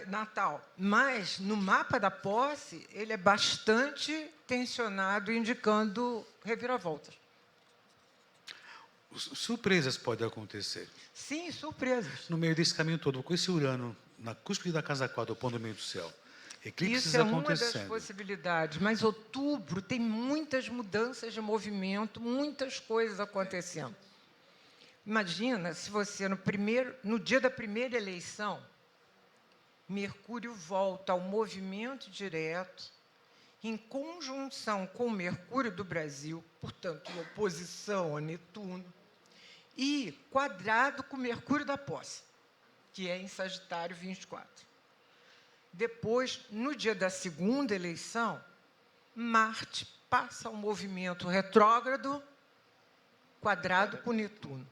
Speaker 4: Natal. Mas, no mapa da posse, ele é bastante tensionado, indicando reviravoltas.
Speaker 1: Surpresas podem acontecer.
Speaker 4: Sim, surpresas.
Speaker 1: No meio desse caminho todo, com esse Urano na cúspide da casa 4, ao ponto do meio do céu, eclipses
Speaker 4: Isso é uma das
Speaker 1: acontecendo.
Speaker 4: possibilidades. Mas outubro tem muitas mudanças de movimento, muitas coisas acontecendo. Imagina se você, no dia da primeira eleição, Mercúrio volta ao movimento direto, em conjunção com o Mercúrio do Brasil, portanto, em oposição a Netuno, e quadrado com o Mercúrio da posse, que é em Sagitário 24. Depois, no dia da segunda eleição, Marte passa ao movimento retrógrado, quadrado com Netuno.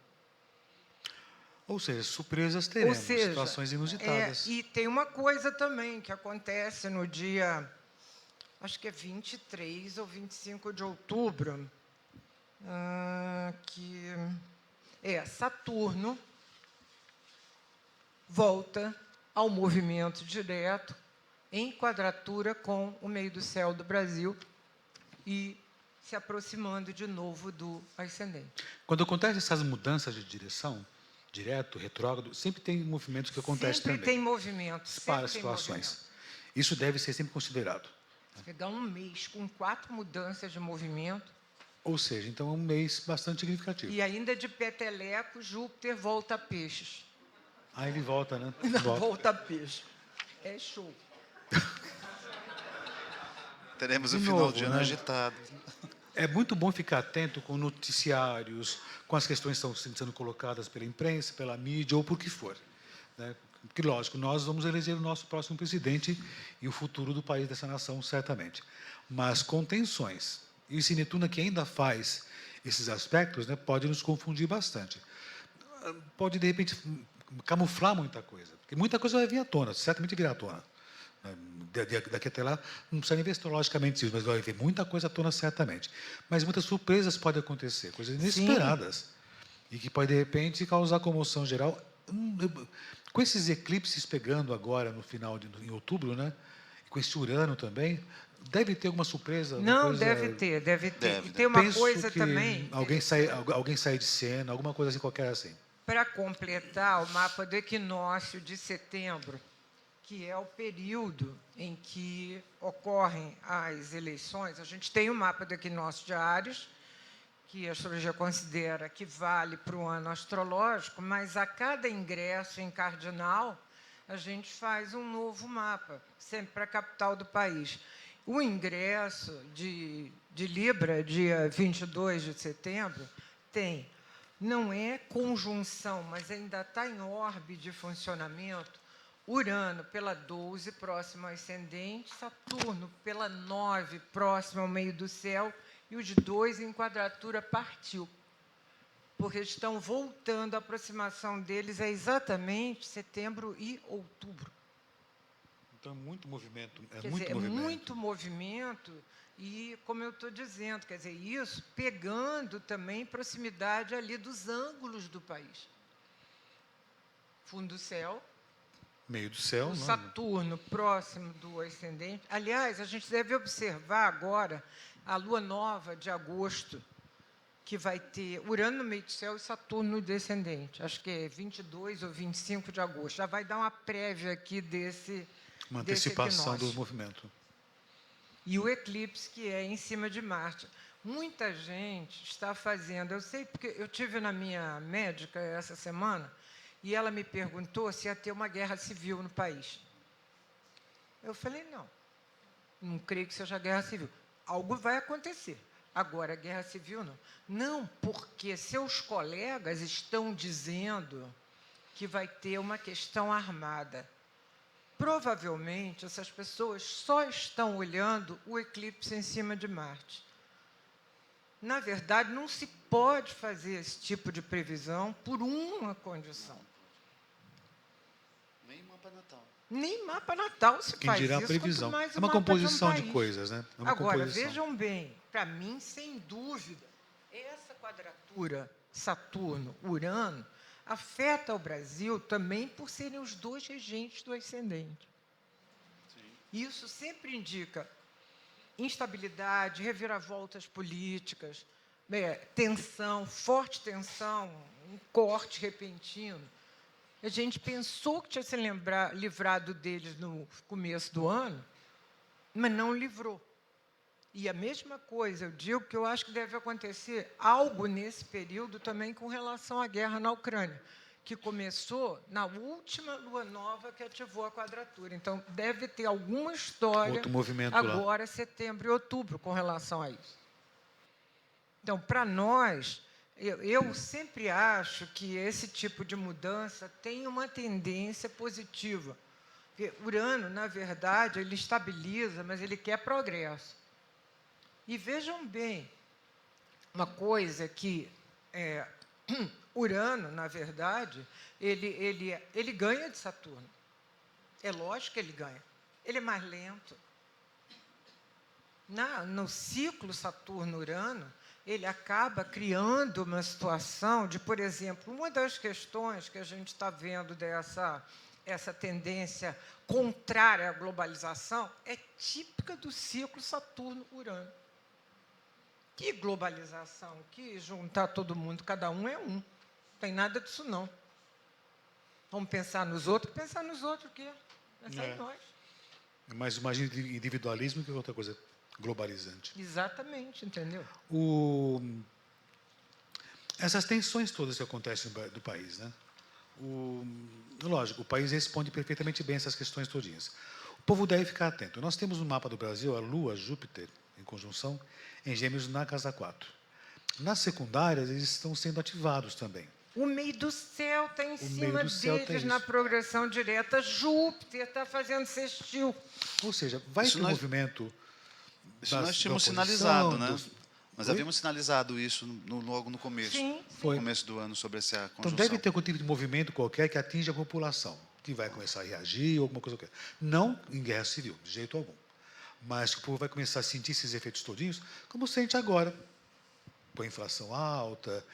Speaker 1: Ou seja, surpresas teremos, situações inusitadas.
Speaker 4: E tem uma coisa também que acontece no dia, acho que é 23 ou 25 de outubro, que Saturno volta ao movimento direto em quadratura com o meio do céu do Brasil e se aproximando de novo do ascendente.
Speaker 1: Quando acontecem essas mudanças de direção, direto, retrógrado, sempre tem movimentos que acontecem também.
Speaker 4: Sempre tem movimentos.
Speaker 1: Para situações. Isso deve ser sempre considerado.
Speaker 4: Pegar um mês com 4 mudanças de movimento.
Speaker 1: Ou seja, então é um mês bastante significativo.
Speaker 4: E ainda de peteleco, Júpiter volta a peixes.
Speaker 1: Ah, ele volta, né?
Speaker 4: Volta a peixe. É show.
Speaker 2: Teremos um
Speaker 1: De
Speaker 2: final
Speaker 1: novo,
Speaker 2: de ano
Speaker 1: né?
Speaker 2: agitado.
Speaker 1: É muito bom ficar atento com noticiários, com as questões que estão sendo colocadas pela imprensa, pela mídia ou por que for. Né? Porque, lógico, nós vamos eleger o nosso próximo presidente e o futuro do país, dessa nação, certamente. Mas com tensões. E esse Netuno que ainda faz esses aspectos, né, pode nos confundir bastante. Pode, de repente, camuflar muita coisa. Porque muita coisa vai vir à tona, certamente virá à tona. Daqui até lá, não precisa nem ver astrologicamente isso, mas vai ver muita coisa à tona, certamente. Mas muitas surpresas podem acontecer, coisas inesperadas. Sim. E que pode, de repente, causar comoção geral. Com esses eclipses pegando agora, no final em outubro, né? Com esse Urano também, deve ter alguma surpresa?
Speaker 4: Não,
Speaker 1: coisa...
Speaker 4: deve ter.
Speaker 2: Deve.
Speaker 4: E tem uma
Speaker 1: Penso
Speaker 4: coisa
Speaker 1: que
Speaker 4: também...
Speaker 1: Alguém sai de cena, alguma coisa assim, qualquer assim.
Speaker 4: Para completar o mapa do equinócio de setembro, que é o período em que ocorrem as eleições, a gente tem o mapa do equinócio de Áries, que a astrologia considera que vale para o ano astrológico, mas a cada ingresso em cardinal, a gente faz um novo mapa, sempre para a capital do país. O ingresso de Libra, dia 22 de setembro, não é conjunção, mas ainda está em órbita de funcionamento, Urano pela 12, próximo ao ascendente, Saturno pela 9, próximo ao meio do céu, e os 2 em quadratura partiu. Porque estão voltando, a aproximação deles é exatamente setembro e outubro.
Speaker 1: Então, é muito movimento.
Speaker 4: Quer dizer, é muito movimento e, como eu estou dizendo, quer dizer, isso pegando também proximidade ali dos ângulos do país. Fundo do céu.
Speaker 1: Meio do céu,
Speaker 4: o Saturno próximo do ascendente. Aliás, a gente deve observar agora a lua nova de agosto, que vai ter Urano no meio do céu e Saturno no descendente. Acho que é 22 ou 25 de agosto. Já vai dar uma prévia aqui desse
Speaker 1: Uma
Speaker 4: desse
Speaker 1: antecipação do
Speaker 4: equinócio.
Speaker 1: movimento.
Speaker 4: E o eclipse, que é em cima de Marte. Muita gente está fazendo, eu sei porque eu tive na minha médica essa semana e ela me perguntou se ia ter uma guerra civil no país. Eu falei, não creio que seja guerra civil. Algo vai acontecer. Agora, guerra civil, não. Não, porque seus colegas estão dizendo que vai ter uma questão armada. Provavelmente, essas pessoas só estão olhando o eclipse em cima de Marte. Na verdade, não se pode fazer esse tipo de previsão por uma condição.
Speaker 2: Nem mapa natal.
Speaker 4: Nem mapa natal se
Speaker 1: Quem
Speaker 4: faz
Speaker 1: dirá a
Speaker 4: isso,
Speaker 1: previsão.
Speaker 4: quanto mais
Speaker 1: É
Speaker 4: o
Speaker 1: uma
Speaker 4: mapa
Speaker 1: composição
Speaker 4: de
Speaker 1: de
Speaker 4: um país.
Speaker 1: coisas, né? É uma
Speaker 4: Agora,
Speaker 1: composição.
Speaker 4: vejam bem, para mim, sem dúvida, essa quadratura Saturno-Urano afeta o Brasil também por serem os dois regentes do ascendente. Isso sempre indica instabilidade, reviravoltas políticas, tensão, forte tensão, um corte repentino. A gente pensou que tinha se livrado deles no começo do ano, mas não livrou. E a mesma coisa, eu digo que eu acho que deve acontecer algo nesse período também com relação à guerra na Ucrânia, que começou na última lua nova que ativou a quadratura. Então, deve ter alguma história
Speaker 1: Outro movimento
Speaker 4: agora, setembro e outubro, com relação a isso. Então, para nós, eu sempre acho que esse tipo de mudança tem uma tendência positiva. Porque Urano, na verdade, ele estabiliza, mas ele quer progresso. E vejam bem, uma coisa que Urano, na verdade, ele ganha de Saturno. É lógico que ele ganha. Ele é mais lento. No ciclo Saturno-Urano, ele acaba criando uma situação de, por exemplo, uma das questões que a gente está vendo essa tendência contrária à globalização é típica do ciclo Saturno-Urano. Que globalização, que juntar todo mundo, cada um é um. Não tem nada disso, não. Vamos pensar nos outros o quê? Pensar em nós.
Speaker 1: Mas imagina individualismo que é outra coisa globalizante.
Speaker 4: Exatamente, entendeu?
Speaker 1: Essas tensões todas que acontecem no país, né? Lógico, o país responde perfeitamente bem a essas questões todinhas. O povo deve ficar atento. Nós temos no mapa do Brasil a Lua, Júpiter, em conjunção, em Gêmeos na casa 4. Nas secundárias, eles estão sendo ativados também.
Speaker 4: O meio do céu está em cima
Speaker 1: tá
Speaker 4: deles na progressão direta. Júpiter está fazendo sextil.
Speaker 1: Ou seja, vai ter um movimento.
Speaker 2: Isso nós tínhamos sinalizado, né? Nós havíamos sinalizado isso logo no começo.
Speaker 4: Sim,
Speaker 1: foi.
Speaker 2: No começo do ano, sobre essa conjunção.
Speaker 1: Então, deve ter algum tipo de movimento qualquer que atinja a população, que vai começar a reagir, ou alguma coisa qualquer. Não em guerra civil, de jeito algum. Mas que o povo vai começar a sentir esses efeitos todinhos, como sente agora. Com a inflação alta,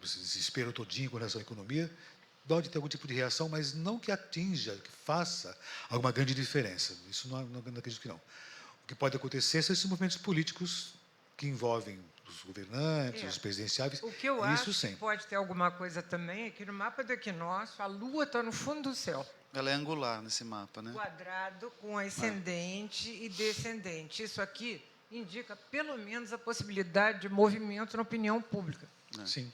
Speaker 1: esse desespero todinho com relação à economia, pode ter algum tipo de reação, mas não que atinja, que faça alguma grande diferença. Isso não acredito que não. O que pode acontecer são esses movimentos políticos que envolvem os governantes, os presidenciáveis.
Speaker 4: O que eu
Speaker 1: isso
Speaker 4: acho
Speaker 1: sim.
Speaker 4: que pode ter alguma coisa também é que no mapa do equinócio, a Lua está no fundo do céu.
Speaker 2: Ela é angular nesse mapa, né?
Speaker 4: Quadrado com ascendente e descendente. Isso aqui indica, pelo menos, a possibilidade de movimento na opinião pública.
Speaker 1: Sim.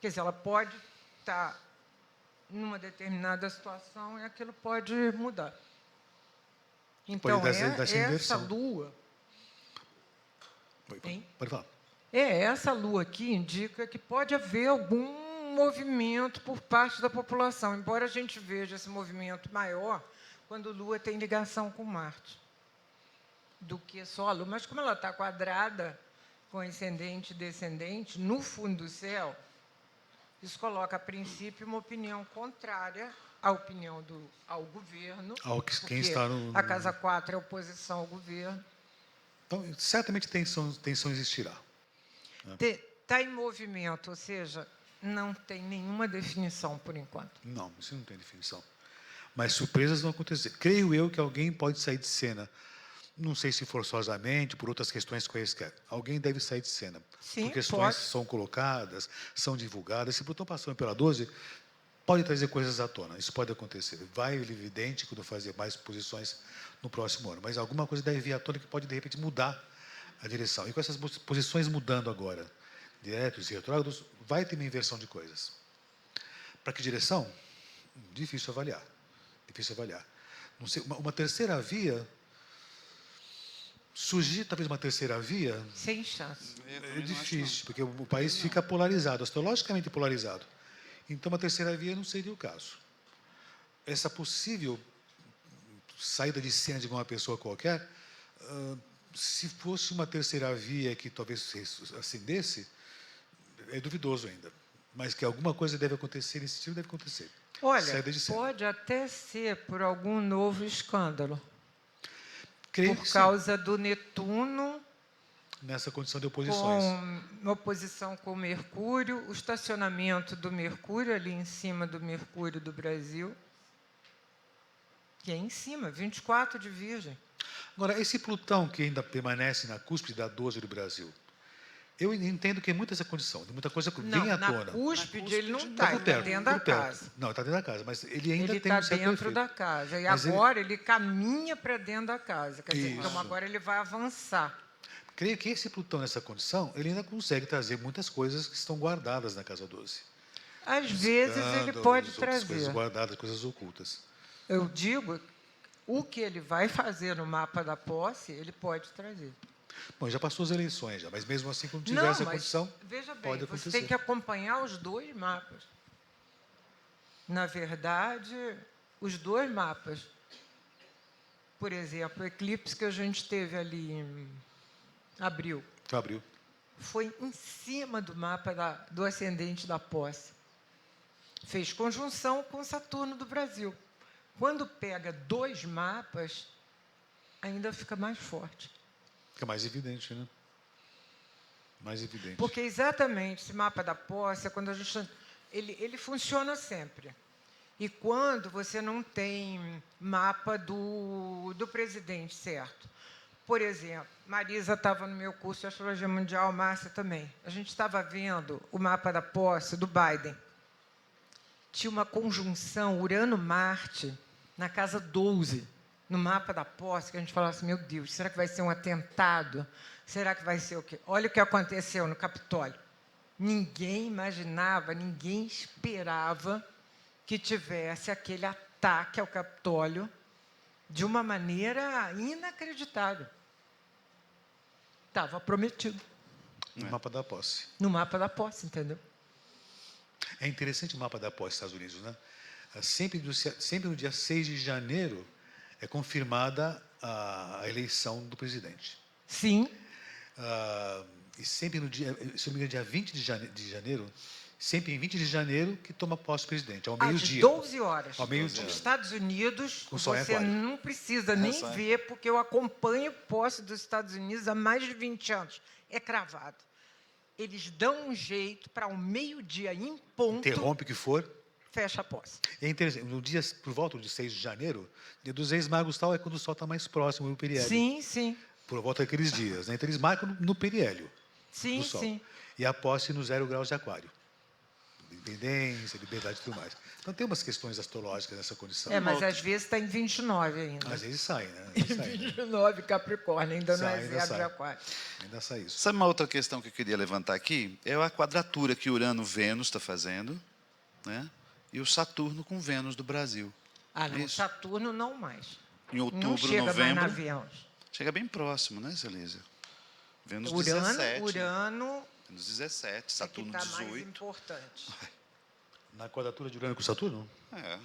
Speaker 4: Quer dizer, ela pode estar numa determinada situação e aquilo pode mudar. Então,
Speaker 1: Pode dar essa
Speaker 4: essa
Speaker 1: inversão.
Speaker 4: Lua...
Speaker 1: Pode falar.
Speaker 4: Essa Lua aqui indica que pode haver algum movimento por parte da população, embora a gente veja esse movimento maior quando a Lua tem ligação com Marte, do que só a Lua. Mas como ela está quadrada com ascendente e descendente, no fundo do céu, isso coloca, a princípio, uma opinião contrária à opinião ao governo,
Speaker 1: Quem está
Speaker 4: a casa 4 é oposição ao governo.
Speaker 1: Então, certamente tensão existirá.
Speaker 4: Está em movimento, ou seja, não tem nenhuma definição por enquanto.
Speaker 1: Não, isso não tem definição. Mas surpresas vão acontecer. Creio eu que alguém pode sair de cena. Não sei se forçosamente, por outras questões quaisquer. Alguém deve sair de cena.
Speaker 4: Sim,
Speaker 1: por questões
Speaker 4: pode.
Speaker 1: são colocadas, são divulgadas. Se Plutão passou pela 12, pode trazer coisas à tona, isso pode acontecer. Vai evidente quando fazer mais posições no próximo ano, mas alguma coisa deve vir à tona que pode, de repente, mudar a direção. E com essas posições mudando agora, diretos e retrógrados, vai ter uma inversão de coisas. Para que direção? Difícil avaliar. Difícil avaliar. Não sei, uma terceira via, surgir talvez uma terceira via,
Speaker 4: Sem chance.
Speaker 1: é difícil, porque o país fica polarizado, astrologicamente polarizado. Então, uma terceira via não seria o caso. Essa possível saída de cena de uma pessoa qualquer, se fosse uma terceira via que talvez acendesse, é duvidoso ainda. Mas que alguma coisa deve acontecer nesse sentido, deve acontecer.
Speaker 4: Olha,
Speaker 1: Saída de cena.
Speaker 4: pode até ser por algum novo escândalo.
Speaker 1: Creio
Speaker 4: Por
Speaker 1: que sim,
Speaker 4: causa do Netuno,
Speaker 1: nessa condição de oposições.
Speaker 4: com oposição com Mercúrio, o estacionamento do Mercúrio, ali em cima do Mercúrio do Brasil, que é em cima, 24 de Virgem.
Speaker 1: Agora, esse Plutão que ainda permanece na cúspide da 12 do Brasil, eu entendo que é muita essa condição, muita coisa que
Speaker 4: Não,
Speaker 1: vem à
Speaker 4: na
Speaker 1: tona.
Speaker 4: cúspide ele não
Speaker 1: Está
Speaker 4: está,
Speaker 1: por
Speaker 4: ele está
Speaker 1: perto,
Speaker 4: dentro da
Speaker 1: por perto.
Speaker 4: casa.
Speaker 1: Não, está dentro da casa, mas ele ainda
Speaker 4: Ele
Speaker 1: tem
Speaker 4: está
Speaker 1: um certo
Speaker 4: dentro
Speaker 1: efeito.
Speaker 4: da casa. E
Speaker 1: Mas
Speaker 4: agora ele caminha para dentro da casa. Quer dizer,
Speaker 1: Isso.
Speaker 4: então agora ele vai avançar.
Speaker 1: Creio que esse Plutão, nessa condição, ele ainda consegue trazer muitas coisas que estão guardadas na casa 12.
Speaker 4: Às vezes ele
Speaker 1: Escândalos,
Speaker 4: pode
Speaker 1: outras coisas
Speaker 4: trazer.
Speaker 1: guardadas, coisas ocultas.
Speaker 4: Eu digo, o que ele vai fazer no mapa da posse, ele pode trazer.
Speaker 1: Bom, já passou as eleições, já, mas mesmo assim, quando tiver essa condição,
Speaker 4: veja bem,
Speaker 1: pode
Speaker 4: você
Speaker 1: acontecer.
Speaker 4: tem que acompanhar os dois mapas. Na verdade, os dois mapas. Por exemplo, o eclipse que a gente teve ali em abril,
Speaker 1: Então, abriu.
Speaker 4: foi em cima do mapa do ascendente da posse. Fez conjunção com Saturno do Brasil. Quando pega dois mapas, ainda fica mais forte.
Speaker 1: Fica mais evidente, né? Mais evidente.
Speaker 4: Porque exatamente esse mapa da posse, é quando a gente. Ele funciona sempre. E quando você não tem mapa do presidente, certo? Por exemplo, Marisa estava no meu curso de Astrologia Mundial, Márcia também. A gente estava vendo o mapa da posse do Biden. Tinha uma conjunção Urano-Marte na casa 12, no mapa da posse, que a gente falava assim, meu Deus, será que vai ser um atentado? Será que vai ser o quê? Olha o que aconteceu no Capitólio. Ninguém imaginava, ninguém esperava que tivesse aquele ataque ao Capitólio de uma maneira inacreditável. Estava prometido.
Speaker 1: No mapa da posse.
Speaker 4: No mapa da posse, entendeu?
Speaker 1: É interessante o mapa da posse dos Estados Unidos, né? Sempre no dia 6 de janeiro é confirmada a eleição do presidente.
Speaker 4: Sim.
Speaker 1: E sempre no dia, se não me engano, dia 20 de janeiro, sempre em 20 de janeiro que toma posse o presidente, ao
Speaker 4: Às
Speaker 1: meio-dia.
Speaker 4: 12 horas.
Speaker 1: Ao meio-dia.
Speaker 4: Nos Estados Unidos,
Speaker 1: Com sol em
Speaker 4: você
Speaker 1: aquário.
Speaker 4: não precisa nem
Speaker 2: sol em
Speaker 4: ver, porque eu acompanho posse dos Estados Unidos há mais de 20 anos. É cravado. Eles dão um jeito para ao meio-dia, em ponto,
Speaker 1: Interrompe o que for.
Speaker 4: fecha a posse.
Speaker 1: É interessante, no dia, por volta de 6 de janeiro, dia dos Reis Magos tal, é quando o Sol está mais próximo do periélio.
Speaker 4: Sim, sim.
Speaker 1: Por volta daqueles dias. Né? Então, eles marcam no periélio
Speaker 4: Sim,
Speaker 1: do Sol.
Speaker 4: sim.
Speaker 1: E a posse no 0 graus de aquário. Independência, liberdade e tudo mais. Então, tem umas questões astrológicas nessa condição.
Speaker 4: É, mas às vezes está em 29 ainda.
Speaker 1: Às vezes sai, né? Às vezes sai, né?
Speaker 4: 29, Capricórnio, ainda não
Speaker 1: Sai,
Speaker 4: é
Speaker 1: ainda
Speaker 4: zero
Speaker 1: sai.
Speaker 4: de aquário.
Speaker 1: Ainda sai isso.
Speaker 2: Sabe uma outra questão que eu queria levantar aqui? É a quadratura que Urano-Vênus está fazendo, né? E o Saturno com Vênus do Brasil.
Speaker 4: Ah, não,
Speaker 2: Isso.
Speaker 4: Saturno não mais.
Speaker 2: Em
Speaker 4: Não
Speaker 2: outubro,
Speaker 4: chega mais
Speaker 2: novembro.
Speaker 4: na Vênus.
Speaker 2: Chega bem próximo, né, Celísia? Vênus
Speaker 4: Urano,
Speaker 2: 17.
Speaker 4: Urano
Speaker 2: Vênus 17,
Speaker 4: é que
Speaker 2: Saturno
Speaker 4: está mais
Speaker 2: 18.
Speaker 4: importante.
Speaker 1: Na quadratura de Urano com Saturno?
Speaker 2: É.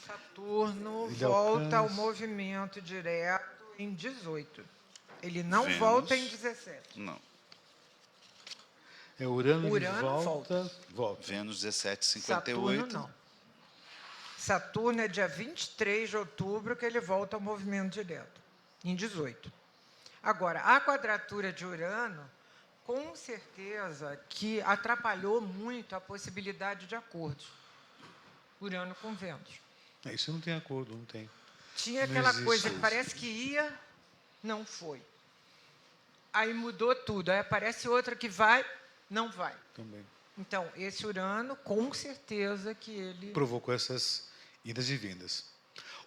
Speaker 4: Saturno
Speaker 1: Ele
Speaker 4: volta ao
Speaker 1: alcança-
Speaker 4: movimento direto em 18. Ele não
Speaker 2: Vênus.
Speaker 4: volta em 17.
Speaker 2: Não.
Speaker 1: É Urano, ele
Speaker 4: Urano
Speaker 1: volta.
Speaker 2: Vênus 17,
Speaker 4: Saturno
Speaker 2: 58.
Speaker 4: não. Saturno é dia 23 de outubro que ele volta ao movimento direto, em 18. Agora, a quadratura de Urano, com certeza que atrapalhou muito a possibilidade de acordos. Urano com Vênus.
Speaker 1: Isso não tem acordo, não tem.
Speaker 4: Tinha
Speaker 1: Não
Speaker 4: aquela
Speaker 1: existe
Speaker 4: coisa que
Speaker 1: isso.
Speaker 4: parece que ia, não foi. Aí mudou tudo. Aí aparece outra que vai, não vai.
Speaker 1: Também.
Speaker 4: Então, esse Urano, com certeza que ele...
Speaker 1: Provocou essas idas e vindas.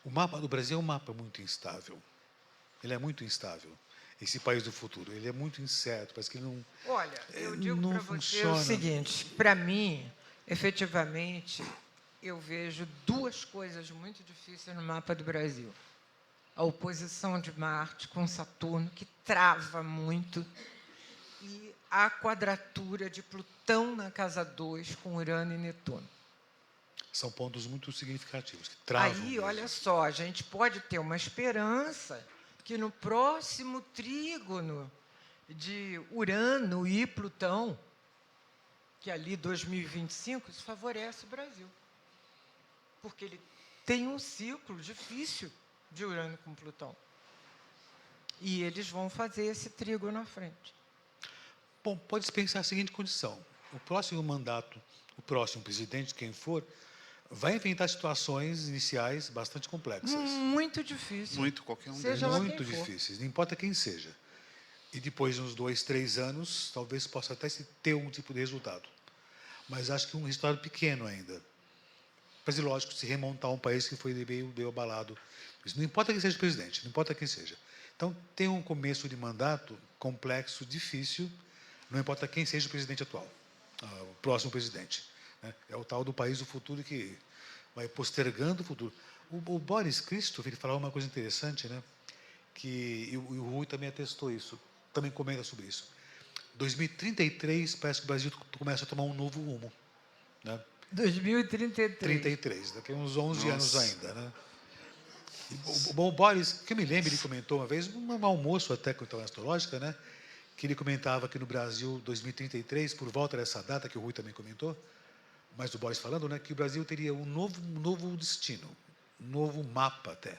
Speaker 1: O mapa do Brasil é um mapa muito instável. Ele é muito instável. Esse país do futuro, ele é muito incerto, parece que ele não...
Speaker 4: Olha, eu digo
Speaker 1: não
Speaker 4: para você
Speaker 1: funciona.
Speaker 4: o seguinte, para mim, efetivamente, eu vejo duas coisas muito difíceis no mapa do Brasil. A oposição de Marte com Saturno, que trava muito, e a quadratura de Plutão na casa 2 com Urano e Netuno.
Speaker 1: São pontos muito significativos, que travam.
Speaker 4: Aí,
Speaker 1: mesmo.
Speaker 4: olha só, a gente pode ter uma esperança que no próximo trígono de Urano e Plutão, que é ali 2025, isso favorece o Brasil. Porque ele tem um ciclo difícil de Urano com Plutão. E eles vão fazer esse trígono na frente.
Speaker 1: Bom, pode-se pensar a seguinte condição. O próximo mandato, o próximo presidente, quem for, vai inventar situações iniciais bastante complexas.
Speaker 4: Muito difícil.
Speaker 2: Muito, qualquer um
Speaker 4: Seja
Speaker 2: deles.
Speaker 4: lá
Speaker 1: Muito
Speaker 4: quem for.
Speaker 1: difíceis, não importa quem seja. E depois de uns 2, 3 anos, talvez possa até se ter um tipo de resultado. Mas acho que um resultado pequeno ainda. Mas, lógico, se remontar um país que foi meio abalado. Isso não importa quem seja o presidente, não importa quem seja. Então, tem um começo de mandato complexo, difícil, não importa quem seja o presidente atual, o próximo presidente. Né? É o tal do país do futuro que vai postergando o futuro. O Boris Christoph, ele falava uma coisa interessante, né? E o Rui também atestou isso, também comenta sobre isso. 2033, parece que o Brasil começa a tomar um novo rumo. Né?
Speaker 4: 2033.
Speaker 1: 33, daqui a uns 11 anos
Speaker 2: Nossa.
Speaker 1: ainda. Né? O Boris, que eu me lembro, ele comentou uma vez, num almoço até com a astrológica, né? Que ele comentava que no Brasil, 2033, por volta dessa data, que o Rui também comentou, mas o Boris falando, né, que o Brasil teria um novo destino, um novo mapa até.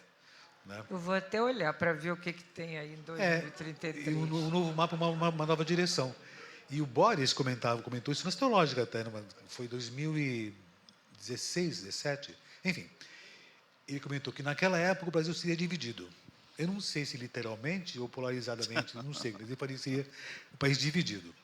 Speaker 1: Né?
Speaker 4: Eu vou até olhar para ver o que tem aí em
Speaker 1: E
Speaker 4: 2033.
Speaker 1: um novo mapa, uma nova direção. E o Boris comentou isso na astrológica até, foi 2016, 17, enfim. Ele comentou que naquela época o Brasil seria dividido. Eu não sei se literalmente ou polarizadamente, não sei, mas ele parecia um país dividido.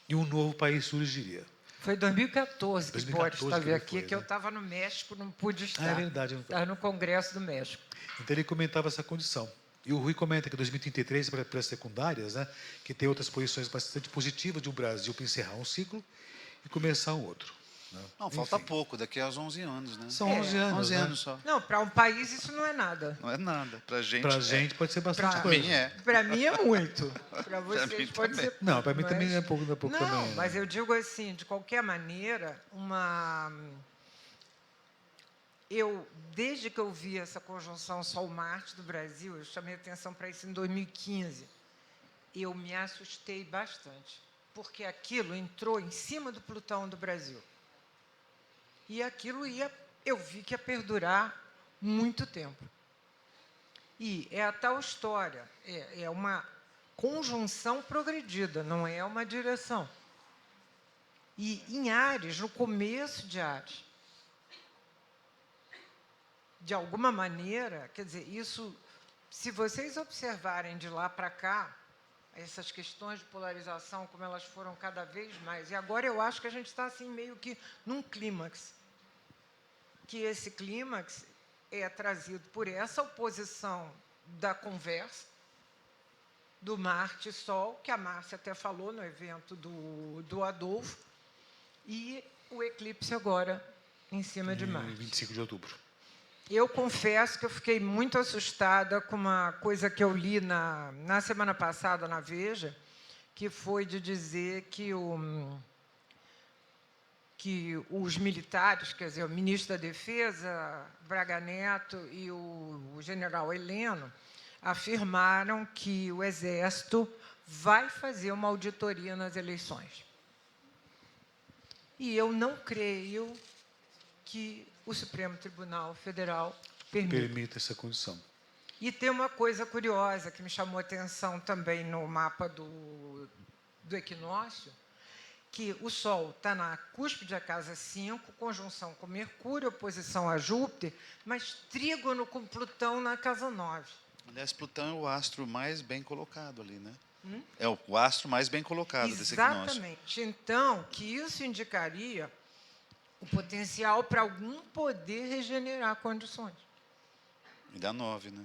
Speaker 1: E um novo país surgiria.
Speaker 4: Foi 2014 que
Speaker 1: 2014
Speaker 4: Boris estava
Speaker 1: que ele
Speaker 4: aqui,
Speaker 1: foi,
Speaker 4: que eu
Speaker 1: né?
Speaker 4: estava no México, não pude estar.
Speaker 1: É verdade.
Speaker 4: Estava no Congresso do México.
Speaker 1: Então ele comentava essa condição. E o Rui comenta que 2033, para as secundárias, né, que tem outras posições bastante positivas de um Brasil para encerrar um ciclo e começar um outro. Né?
Speaker 2: Não, falta
Speaker 1: Enfim,
Speaker 2: pouco, daqui a uns 11 anos, né?
Speaker 1: São 11 anos.
Speaker 2: 11
Speaker 1: né?
Speaker 2: anos só.
Speaker 4: Não, para um país isso não é nada.
Speaker 2: Não é nada. Pra gente.
Speaker 1: Para a gente pode ser bastante
Speaker 4: Pra
Speaker 1: coisa.
Speaker 2: mim é.
Speaker 4: Para mim é muito. Para
Speaker 2: mim
Speaker 4: vocês pode
Speaker 2: também.
Speaker 4: ser.
Speaker 1: Não, para mim
Speaker 4: mas-
Speaker 1: também é pouco
Speaker 4: Não,
Speaker 1: também.
Speaker 4: mas eu digo assim, de qualquer maneira, desde que eu vi essa conjunção Sol-Marte do Brasil, eu chamei atenção para isso em 2015, eu me assustei bastante, porque aquilo entrou em cima do Plutão do Brasil. E aquilo eu vi que ia perdurar muito tempo. E é a tal história, é uma conjunção progredida, não é uma direção. E em Áries, no começo de Áries, de alguma maneira, quer dizer, isso, se vocês observarem de lá para cá, essas questões de polarização, como elas foram cada vez mais, e agora eu acho que a gente está assim meio que num clímax, que esse clímax é trazido por essa oposição da conversa, do Marte e Sol, que a Márcia até falou no evento do Adolfo, e o eclipse agora em cima de
Speaker 1: Em
Speaker 4: Marte.
Speaker 1: 25 de outubro.
Speaker 4: Eu confesso que eu fiquei muito assustada com uma coisa que eu li na semana passada na Veja, que foi de dizer que os militares, quer dizer, o ministro da Defesa, Braga Neto, e o general Heleno, afirmaram que o Exército vai fazer uma auditoria nas eleições. E eu não creio que o Supremo Tribunal Federal
Speaker 1: Permite essa condição.
Speaker 4: E tem uma coisa curiosa que me chamou a atenção também no mapa do equinócio, que o Sol está na cúspide da casa 5, conjunção com Mercúrio, oposição a Júpiter, mas trígono com Plutão na casa 9.
Speaker 2: Aliás, Plutão é o astro mais bem colocado ali, né? É o astro mais bem colocado desse equinócio.
Speaker 4: Exatamente. Então, que isso indicaria o potencial para algum poder regenerar condições.
Speaker 2: E dá 9, né?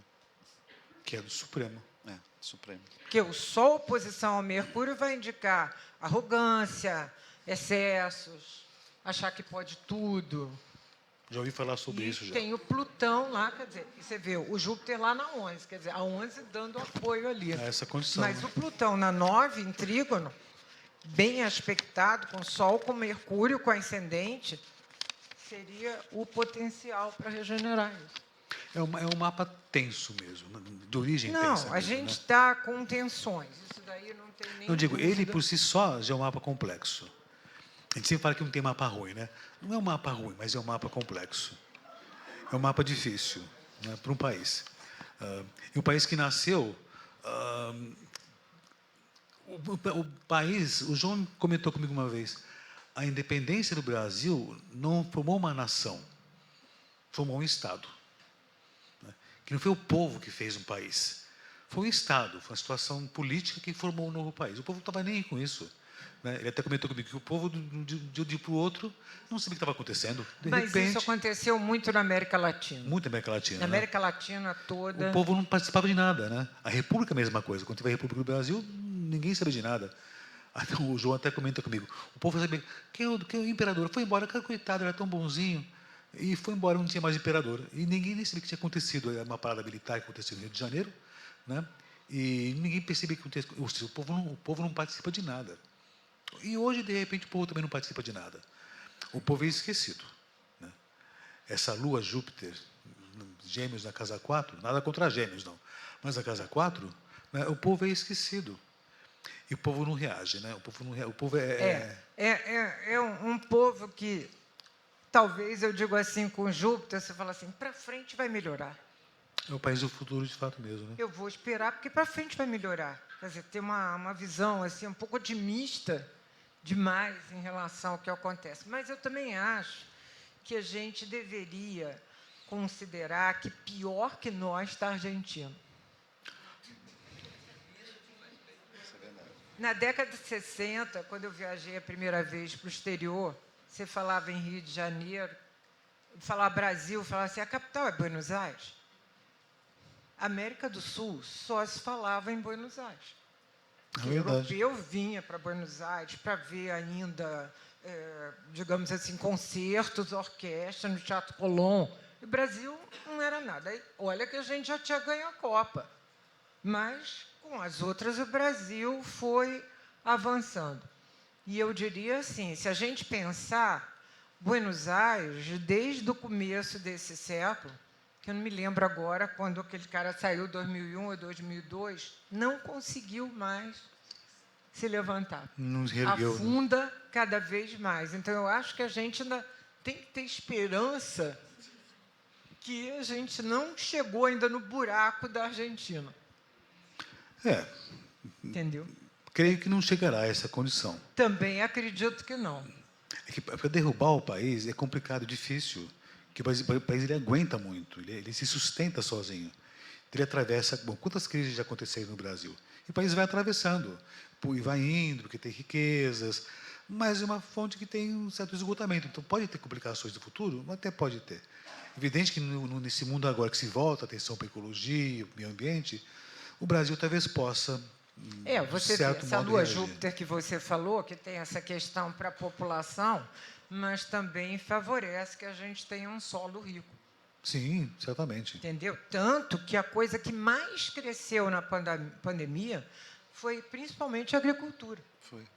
Speaker 1: Que é do Supremo.
Speaker 2: É, Supremo.
Speaker 4: Porque o Sol, oposição ao Mercúrio, vai indicar arrogância, excessos, achar que pode tudo.
Speaker 1: Já ouvi falar sobre
Speaker 4: E
Speaker 1: isso já.
Speaker 4: tem o Plutão lá, quer dizer, e você vê o Júpiter lá na 11, quer dizer, a 11 dando apoio ali.
Speaker 1: É essa condição.
Speaker 4: Mas
Speaker 1: né?
Speaker 4: o Plutão na 9, em trígono, bem aspectado, com Sol, com Mercúrio, com ascendente, seria o potencial para regenerar isso.
Speaker 1: É um mapa tenso mesmo, de origem
Speaker 4: Não,
Speaker 1: tensa.
Speaker 4: a
Speaker 1: mesmo,
Speaker 4: gente
Speaker 1: né?
Speaker 4: está com tensões. Isso daí não tem nem
Speaker 1: Eu digo, ele
Speaker 4: dúvida.
Speaker 1: por si só já é um mapa complexo. A gente sempre fala que não tem mapa ruim, né? Não é um mapa ruim, mas é um mapa complexo. É um mapa difícil, né, para um país. E um país que nasceu... o país... O João comentou comigo uma vez, a independência do Brasil não formou uma nação, formou um Estado. Né? Que não foi o povo que fez um país. Foi um Estado, foi uma situação política que formou um novo país. O povo não estava nem aí com isso. Né? Ele até comentou comigo que o povo, de um dia para o outro, não sabia o que estava acontecendo. De
Speaker 4: Mas
Speaker 1: repente,
Speaker 4: isso aconteceu muito na América Latina.
Speaker 1: muito na América Latina.
Speaker 4: Na
Speaker 1: né?
Speaker 4: América Latina toda.
Speaker 1: O povo não participava de nada, né? A República é a mesma coisa. Quando teve a República do Brasil, ninguém sabia de nada. O João até comenta comigo. O povo sabia quem é o imperador. Foi embora, cara, coitado, era tão bonzinho. E foi embora, não tinha mais imperador. E ninguém nem sabia o que tinha acontecido. Era uma parada militar que aconteceu no Rio de Janeiro, né? E ninguém percebia que o povo não participa de nada. E hoje, de repente, o povo também não participa de nada. O povo é esquecido. Né? Essa lua Júpiter, Gêmeos na casa 4, nada contra Gêmeos, não. Mas na casa 4, né, o povo é esquecido. E o povo não reage, né? O povo
Speaker 4: É um povo que, talvez eu digo assim, com Júpiter, você fala assim, para frente vai melhorar.
Speaker 1: é o país do futuro, de fato mesmo. Né?
Speaker 4: Eu vou esperar, porque para frente vai melhorar. Quer dizer, ter uma visão assim, um pouco otimista demais em relação ao que acontece. Mas eu também acho que a gente deveria considerar que pior que nós está a Argentina. Na década de 60, quando eu viajei a primeira vez para o exterior, você falava em Rio de Janeiro, falava Brasil, falava assim, a capital é Buenos Aires. América do Sul só se falava em Buenos Aires.
Speaker 1: É
Speaker 4: O
Speaker 1: verdade.
Speaker 4: europeu vinha para Buenos Aires para ver ainda, digamos assim, concertos, orquestra no Teatro Colón. E o Brasil não era nada. Aí, olha que a gente já tinha ganho a Copa. Mas, com as outras, o Brasil foi avançando. E eu diria assim, se a gente pensar, Buenos Aires, desde o começo desse século, que eu não me lembro agora, quando aquele cara saiu, 2001 ou 2002, não conseguiu mais se levantar.
Speaker 1: Não se reergueu. Né?
Speaker 4: Afunda cada vez mais. Então, eu acho que a gente ainda tem que ter esperança que a gente não chegou ainda no buraco da Argentina. Entendeu?
Speaker 1: Creio que não chegará a essa condição.
Speaker 4: Também acredito que não.
Speaker 1: É que para derrubar o país é complicado, difícil. Que o país ele aguenta muito, ele se sustenta sozinho. Ele atravessa... Bom, quantas crises já aconteceram no Brasil? E o país vai atravessando, e vai indo, porque tem riquezas, mas é uma fonte que tem um certo esgotamento. Então, pode ter complicações no futuro? Até pode ter. Evidente que nesse mundo agora que se volta a atenção para a ecologia, o meio ambiente, o Brasil talvez possa,
Speaker 4: você vê essa lua Júpiter que você falou, que tem essa questão para a população, mas também favorece que a gente tenha um solo rico.
Speaker 1: Sim, certamente.
Speaker 4: Entendeu? Tanto que a coisa que mais cresceu na pandemia foi principalmente a agricultura.
Speaker 2: Foi.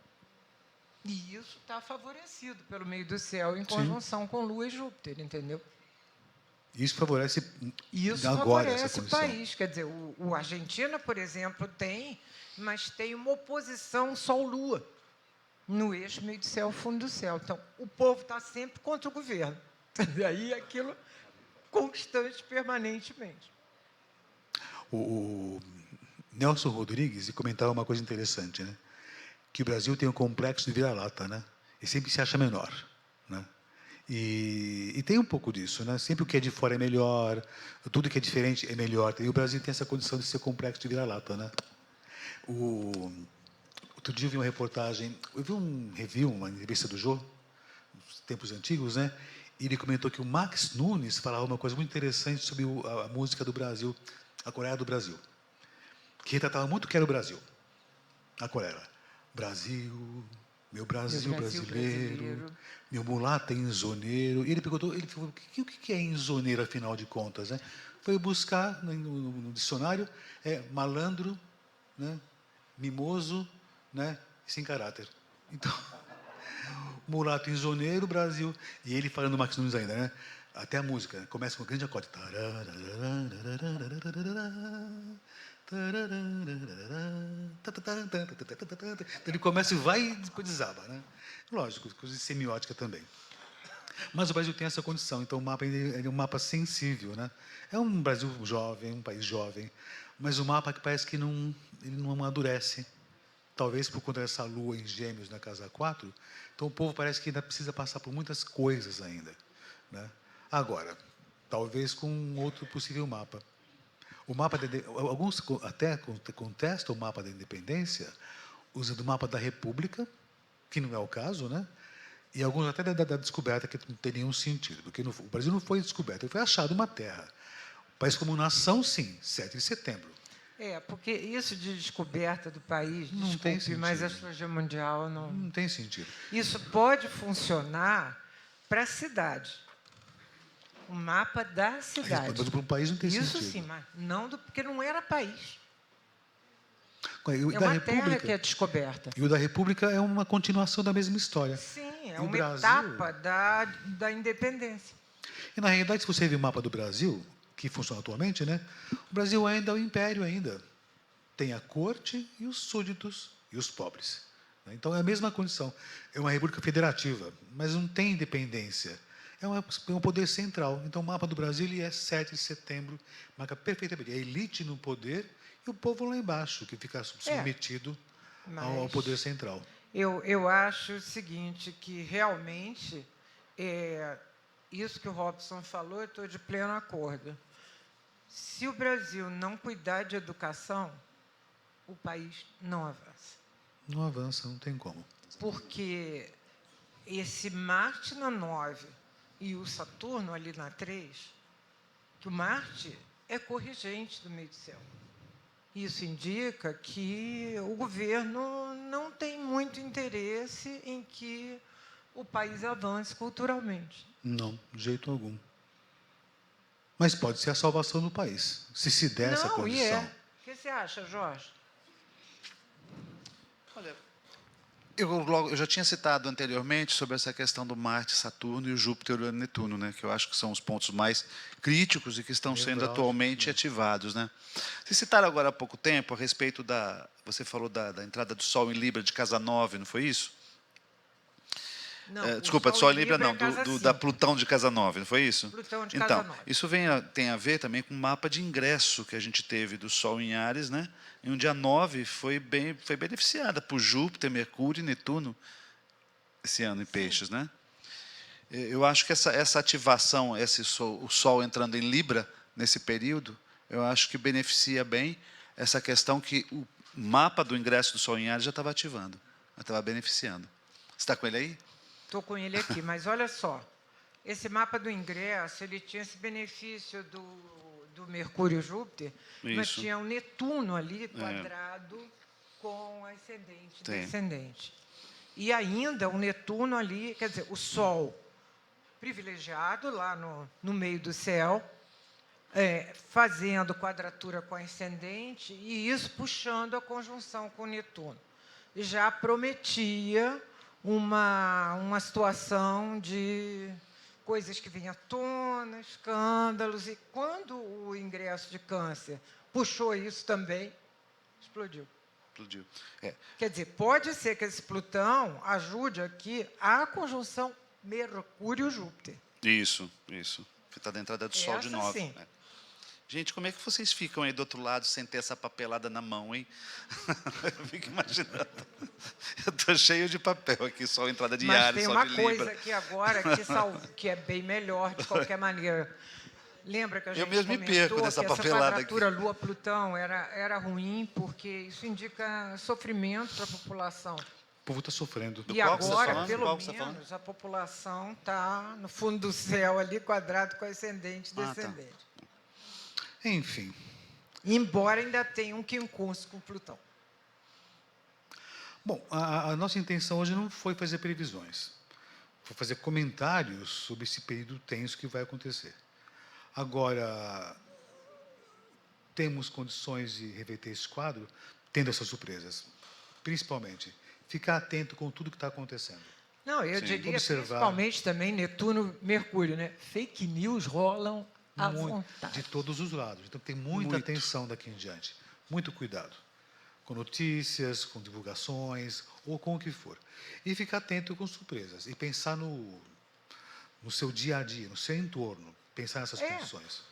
Speaker 4: E isso está favorecido pelo meio do céu em conjunção com Lua e Júpiter, entendeu?
Speaker 1: Isso favorece
Speaker 4: Isso
Speaker 1: agora
Speaker 4: favorece
Speaker 1: essa
Speaker 4: o
Speaker 1: condição.
Speaker 4: país. Quer dizer, o Argentina, por exemplo, tem, mas tem uma oposição Sol-Lua no eixo meio do céu, fundo do céu. Então, o povo está sempre contra o governo. E aí aquilo constante, permanentemente.
Speaker 1: O Nelson Rodrigues comentava uma coisa interessante, né? Que o Brasil tem um complexo de vira-lata, né? E sempre se acha menor, né? E tem um pouco disso, né? Sempre o que é de fora é melhor, tudo que é diferente é melhor. E o Brasil tem essa condição de ser complexo de vira-lata, né? Outro dia eu vi uma reportagem, eu vi um review, uma entrevista do Jô, nos tempos antigos, né? E ele comentou que o Max Nunes falava uma coisa muito interessante sobre a música do Brasil, a Coreia do Brasil, que retratava muito o que era o Brasil. A Coreia. Brasil, meu Brasil, brasileiro, meu mulato é insoneiro. E ele perguntou, ele falou, o que é insoneiro, afinal de contas, né? Foi buscar no dicionário, malandro, né? Mimoso, né? E sem caráter. Então, mulato insoneiro, Brasil. E ele falando do Max Nunes ainda, né? Até a música, né? Começa com um grande acorde. Ele começa e vai e depois desaba, né? Lógico, coisa de semiótica também. Mas o Brasil tem essa condição, então o mapa é um mapa sensível, né? É um Brasil jovem, um país jovem, mas o mapa que parece que ele não amadurece. Talvez por conta dessa lua em Gêmeos na casa 4, então o povo parece que ainda precisa passar por muitas coisas ainda, né? Agora, talvez com um outro possível mapa. O mapa alguns até contestam o mapa da independência usando o mapa da República, que não é o caso, né? E alguns até da descoberta, que não tem nenhum sentido, porque o Brasil não foi descoberto, ele foi achado uma terra. O país como nação, sim, 7 de setembro.
Speaker 4: Porque isso de descoberta do país,
Speaker 1: Não tem sentido.
Speaker 4: mas a astrologia mundial não...
Speaker 1: Não tem sentido.
Speaker 4: Isso pode funcionar para a cidade. O mapa da cidade.
Speaker 1: Mas para o país não tem
Speaker 4: Isso
Speaker 1: sentido.
Speaker 4: sim, mas não porque não era país.
Speaker 1: E o
Speaker 4: É
Speaker 1: da
Speaker 4: uma terra
Speaker 1: República,
Speaker 4: que é descoberta.
Speaker 1: E o da República é uma continuação da mesma história.
Speaker 4: Sim, é
Speaker 1: E o
Speaker 4: uma
Speaker 1: Brasil-
Speaker 4: etapa da independência.
Speaker 1: E, na realidade, se você ver o mapa do Brasil, que funciona atualmente, né? O Brasil ainda é um império ainda. Tem a corte e os súditos e os pobres. Né? Então, é a mesma condição. É uma república federativa, mas não tem independência. É um poder central. Então, o mapa do Brasil ele é 7 de setembro, marca perfeitamente a elite no poder e o povo lá embaixo, que fica submetido ao
Speaker 4: Mas
Speaker 1: poder central.
Speaker 4: eu acho o seguinte, que realmente isso que o Robson falou, eu estou de pleno acordo. Se o Brasil não cuidar de educação, o país não avança.
Speaker 1: Não avança, não tem como.
Speaker 4: Porque esse Marte na 9 e o Saturno ali na 3, que o Marte é corregente do meio do céu. Isso indica que o governo não tem muito interesse em que o país avance culturalmente.
Speaker 1: Não, de jeito algum. Mas pode ser a salvação do país, se der essa
Speaker 4: Não,
Speaker 1: condição.
Speaker 4: O que você acha, Jorge?
Speaker 2: Olha, eu já tinha citado anteriormente sobre essa questão do Marte, Saturno e o Júpiter e o Netuno, né, que eu acho que são os pontos mais críticos e que estão sendo atualmente ativados, né? Vocês citaram agora há pouco tempo a respeito você falou da entrada do Sol em Libra de casa 9, não foi isso?
Speaker 4: Não,
Speaker 2: Desculpa,
Speaker 4: o
Speaker 2: Sol em Libra
Speaker 4: é
Speaker 2: não,
Speaker 4: casa
Speaker 2: da
Speaker 4: 5.
Speaker 2: Plutão de casa 9, não foi isso?
Speaker 4: Plutão de casa
Speaker 2: Então,
Speaker 4: 9.
Speaker 2: isso tem a ver também com o mapa de ingresso que a gente teve do Sol em Áries, né? E um dia 9 foi beneficiada por Júpiter, Mercúrio e Netuno esse ano em Peixes, né? Eu acho que essa ativação, o Sol entrando em Libra nesse período, eu acho que beneficia bem essa questão que o mapa do ingresso do Sol em Áries já estava ativando, já estava beneficiando. Você está com ele aí?
Speaker 4: Estou com ele aqui, mas olha só. Esse mapa do ingresso, ele tinha esse benefício do Mercúrio e Júpiter, mas
Speaker 2: Isso.
Speaker 4: tinha o Netuno ali quadrado com ascendente e descendente. E ainda o Netuno ali, quer dizer, o Sol privilegiado lá no meio do céu, fazendo quadratura com ascendente, e isso puxando a conjunção com o Netuno. Já prometia uma situação de coisas que vêm à tona, escândalos, e quando o ingresso de Câncer puxou isso também, explodiu.
Speaker 2: Explodiu.
Speaker 4: Quer dizer, pode ser que esse Plutão ajude aqui a conjunção Mercúrio-Júpiter.
Speaker 2: Isso. Está da entrada do Sol de 9.
Speaker 4: Sim.
Speaker 2: Gente, como é que vocês ficam aí do outro lado sem ter essa papelada na mão, hein? Eu fico imaginando. Eu estou cheio de papel aqui, só entrada de
Speaker 4: Mas
Speaker 2: Áries,
Speaker 4: tem
Speaker 2: só
Speaker 4: uma
Speaker 2: de
Speaker 4: coisa
Speaker 2: Libra.
Speaker 4: aqui agora que é bem melhor, de qualquer maneira. Lembra que a
Speaker 2: Eu
Speaker 4: gente
Speaker 2: mesmo me
Speaker 4: comentou
Speaker 2: perco nessa
Speaker 4: que essa
Speaker 2: papelada aqui.
Speaker 4: quadratura Lua-Plutão era ruim, porque isso indica sofrimento para a população.
Speaker 1: O povo está sofrendo.
Speaker 4: E
Speaker 2: qual que você tá
Speaker 4: agora,
Speaker 2: falando?
Speaker 4: pelo
Speaker 2: Qual que você tá falando?
Speaker 4: menos, a população está no fundo do céu ali, quadrado com ascendente e
Speaker 2: Ah, tá.
Speaker 4: descendente.
Speaker 1: Enfim.
Speaker 4: Embora ainda tenha um quincunço com Plutão.
Speaker 1: Bom, a nossa intenção hoje não foi fazer previsões. Foi fazer comentários sobre esse período tenso que vai acontecer. Agora, temos condições de reverter esse quadro tendo essas surpresas. Principalmente, ficar atento com tudo que está acontecendo.
Speaker 4: Não, eu
Speaker 2: Sim.
Speaker 4: diria
Speaker 1: Observar.
Speaker 4: principalmente também Netuno, Mercúrio, né? Fake news rolam à
Speaker 1: Muito,
Speaker 4: vontade.
Speaker 1: de todos os lados. Então, tem muita
Speaker 2: Muito.
Speaker 1: atenção daqui em diante. Muito cuidado. Com notícias, com divulgações, ou com o que for. E ficar atento com surpresas. E pensar no seu dia a dia, no seu entorno. Pensar nessas condições.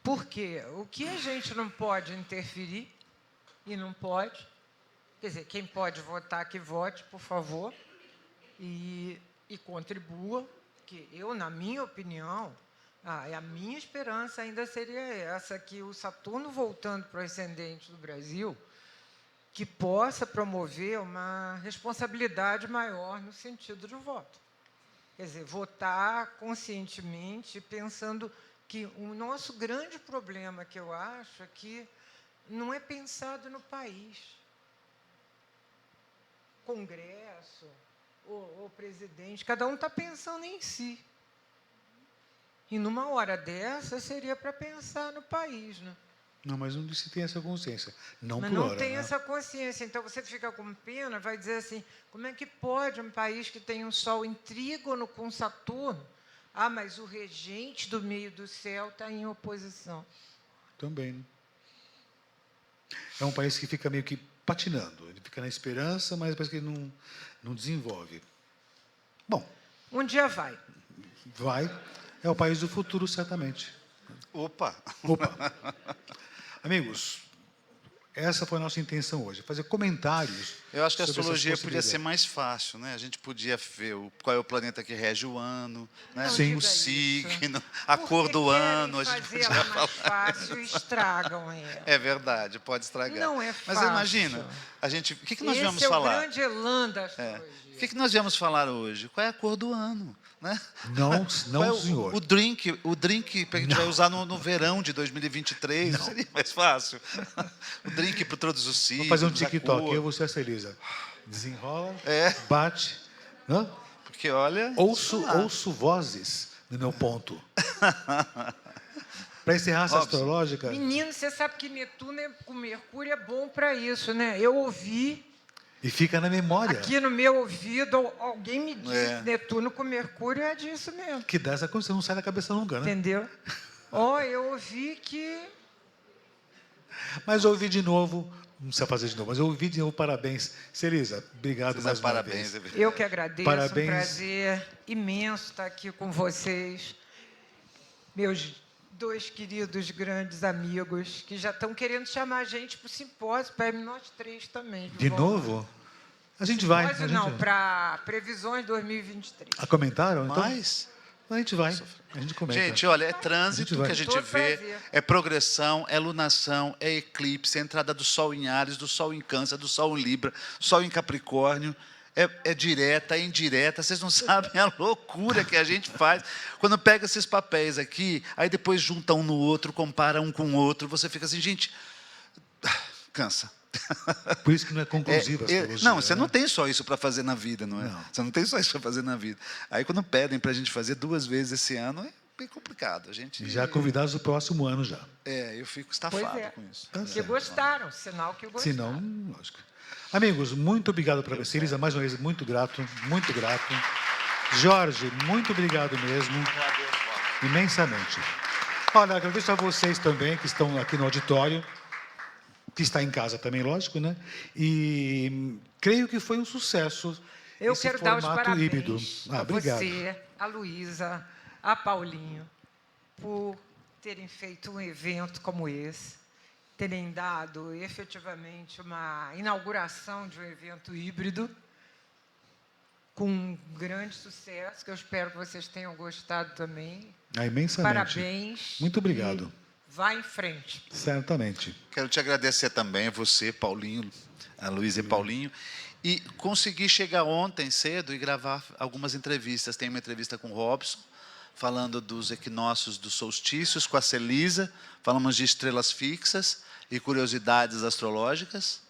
Speaker 4: Porque o que a gente não pode interferir, e não pode, quer dizer, quem pode votar, que vote, por favor, e contribua, que eu, na minha opinião, a minha esperança ainda seria essa, que o Saturno voltando para o ascendente do Brasil, que possa promover uma responsabilidade maior no sentido do voto. Quer dizer, votar conscientemente, pensando que o nosso grande problema, que eu acho, é que não é pensado no país. Congresso, o presidente, cada um está pensando em si. E numa hora dessa seria para pensar no país, né?
Speaker 1: Não, mas não se tem essa consciência. Não
Speaker 4: Mas
Speaker 1: por
Speaker 4: não
Speaker 1: hora,
Speaker 4: tem
Speaker 1: né?
Speaker 4: essa consciência. Então, você fica com pena, vai dizer assim, como é que pode um país que tem um Sol em trígono com Saturno? Ah, mas o regente do meio do céu está em oposição.
Speaker 1: Também. Né? É um país que fica meio que patinando. Ele fica na esperança, mas parece que ele não desenvolve. Bom,
Speaker 4: Um dia vai.
Speaker 1: vai. É o país do futuro, certamente.
Speaker 2: Opa!
Speaker 1: Opa! Amigos, essa foi a nossa intenção hoje, fazer comentários.
Speaker 2: Eu acho que a
Speaker 1: sobre essas
Speaker 2: astrologia podia ser
Speaker 1: possibilidades.
Speaker 2: mais fácil, né? A gente podia ver qual é o planeta que rege o ano, né?
Speaker 4: Não
Speaker 1: Sim.
Speaker 2: O
Speaker 4: diga
Speaker 2: signo,
Speaker 4: isso.
Speaker 2: a cor do
Speaker 4: Porque
Speaker 2: ano. A
Speaker 4: querem
Speaker 2: gente
Speaker 4: fazer
Speaker 2: podia
Speaker 4: ela mais fácil e estragam ela.
Speaker 2: É verdade, pode estragar.
Speaker 4: Não é
Speaker 2: Mas
Speaker 4: fácil.
Speaker 2: imagina, o que nós viemos
Speaker 4: Esse é
Speaker 2: falar?
Speaker 4: o grande elan da
Speaker 2: É.
Speaker 4: astrologia.
Speaker 2: O que nós viemos falar hoje? Qual é a cor do ano? Né?
Speaker 1: Não,
Speaker 2: Qual é
Speaker 1: senhor.
Speaker 2: o drink que a gente vai usar no verão de 2023, não seria mais fácil? O drink para todos os signos.
Speaker 1: Vamos fazer um
Speaker 2: a
Speaker 1: TikTok,
Speaker 2: cor.
Speaker 1: eu vou ser essa Elisa. Desenrola,
Speaker 2: É.
Speaker 1: bate. Hã?
Speaker 2: Porque olha.
Speaker 1: Ouço vozes no meu ponto. Para encerrar essa
Speaker 2: Robson.
Speaker 1: astrológica,
Speaker 4: Menino, você sabe que Netuno com Mercúrio é bom para isso, né? Eu ouvi
Speaker 1: e fica na memória,
Speaker 4: aqui no meu ouvido, alguém me disse,
Speaker 2: É.
Speaker 4: Netuno com Mercúrio é disso mesmo.
Speaker 1: que dá essa condição, não sai da cabeça nunca, né?
Speaker 4: Entendeu? Eu ouvi que...
Speaker 1: Mas eu ouvi de novo, não precisa fazer de novo, mas eu ouvi de novo, parabéns. Celisa, obrigado
Speaker 2: César,
Speaker 1: mais uma
Speaker 2: parabéns.
Speaker 1: vez.
Speaker 4: Eu que agradeço,
Speaker 1: Parabéns.
Speaker 4: um prazer imenso estar aqui com vocês, meus dois queridos grandes amigos, que já estão querendo chamar a gente para o simpósio, para nós três também.
Speaker 1: De
Speaker 4: Vamos.
Speaker 1: novo? A gente vai.
Speaker 4: Simpósio não, para previsões 2023.
Speaker 1: Comentaram? Então,
Speaker 2: Mas,
Speaker 1: a gente vai, a gente comenta.
Speaker 2: gente, olha, é
Speaker 1: A gente
Speaker 2: trânsito
Speaker 1: vai.
Speaker 2: que a gente
Speaker 4: Todo
Speaker 2: vê,
Speaker 4: prazer.
Speaker 2: é progressão, é lunação, é eclipse, é entrada do Sol em Áries, do Sol em Câncer, do Sol em Libra, Sol em Capricórnio. É direta, é indireta, vocês não sabem a loucura que a gente faz. Quando pega esses papéis aqui, aí depois junta um no outro, compara um com o outro, você fica assim, gente, cansa.
Speaker 1: Por isso que não é conclusiva a astrologia.
Speaker 2: Não, você
Speaker 1: né?
Speaker 2: não tem só isso para fazer na vida, não é?
Speaker 1: Não.
Speaker 2: Você não tem só isso para fazer na vida. Aí quando pedem para a gente fazer 2 vezes esse ano, é bem complicado. A gente
Speaker 1: Já convidados do próximo ano já.
Speaker 2: eu fico estafado
Speaker 4: Pois é.
Speaker 2: com isso.
Speaker 1: Tá
Speaker 4: Que
Speaker 1: certo.
Speaker 4: gostaram, sinal que gostaram.
Speaker 1: Se não, lógico. Amigos, muito obrigado para vocês. Elisa, mais uma vez, muito grato, muito grato. Jorge, muito obrigado mesmo, imensamente. Olha, agradeço a vocês também que estão aqui no auditório, que está em casa também, lógico, né? E creio que foi um sucesso.
Speaker 4: Eu
Speaker 1: esse
Speaker 4: quero dar os
Speaker 1: formato
Speaker 4: parabéns
Speaker 1: híbrido.
Speaker 4: a
Speaker 1: Obrigado.
Speaker 4: você, a Luísa, a Paulinho, por terem feito um evento como esse, terem dado efetivamente uma inauguração de um evento híbrido. com grande sucesso, que eu espero que vocês tenham gostado também.
Speaker 1: Imensamente.
Speaker 4: Parabéns.
Speaker 1: Muito obrigado.
Speaker 4: Vá em frente.
Speaker 1: Certamente.
Speaker 2: Quero te agradecer também, você, Paulinho, a Luísa e Paulinho, e consegui chegar ontem cedo e gravar algumas entrevistas. Tem uma entrevista com o Robson, falando dos equinócios dos solstícios, com a Celisa, falamos de estrelas fixas e curiosidades astrológicas.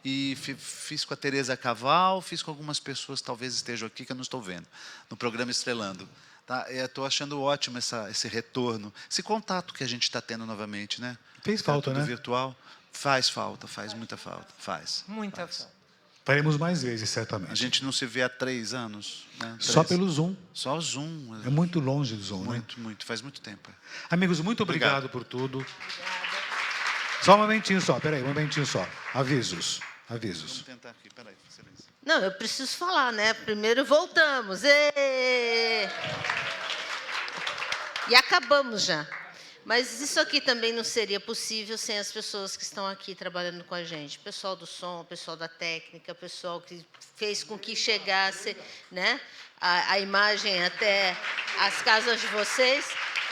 Speaker 2: E fiz com a Tereza Caval, fiz com algumas pessoas que talvez estejam aqui, que eu não estou vendo, no programa Estrelando. Tá? Estou achando ótimo esse retorno, esse contato que a gente está tendo novamente, né?
Speaker 1: Fez falta, né?
Speaker 2: Virtual. Faz falta, faz muita falta. Faz.
Speaker 4: Muita falta.
Speaker 1: Faremos mais vezes, certamente.
Speaker 2: A gente não se vê há 3 anos. Né?
Speaker 1: Só pelo Zoom.
Speaker 2: Só o Zoom.
Speaker 1: É muito longe do Zoom,
Speaker 2: muito,
Speaker 1: né?
Speaker 2: muito. Faz muito tempo.
Speaker 1: Amigos, muito obrigado por tudo. Só um momentinho só, peraí, um momentinho só. Avisos.
Speaker 2: Vamos tentar aqui, peraí, excelência.
Speaker 5: Não, eu preciso falar, né? Primeiro voltamos. Êêê! E acabamos já. Mas isso aqui também não seria possível sem as pessoas que estão aqui trabalhando com a gente. O pessoal do som, o pessoal da técnica, o pessoal que fez com que chegasse, né, a imagem até as casas de vocês.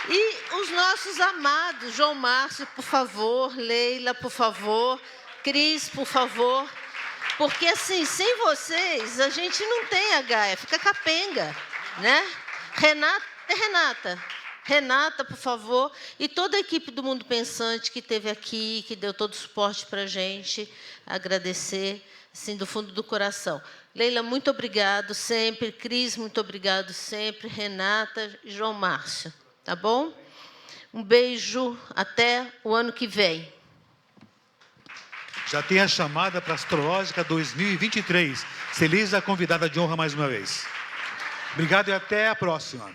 Speaker 5: E os nossos amados, João Márcio, por favor, Leila, por favor, Cris, por favor, porque assim, sem vocês, a gente não tem HF, fica capenga, né? Renata, por favor, e toda a equipe do Mundo Pensante que esteve aqui, que deu todo o suporte para a gente, agradecer, assim, do fundo do coração. Leila, muito obrigado sempre, Cris, muito obrigado sempre, Renata e João Márcio, tá bom? Um beijo, até o ano que vem.
Speaker 1: Já tem a chamada para a Astrológica 2023. Celisa, convidada de honra mais uma vez. Obrigado e até a próxima.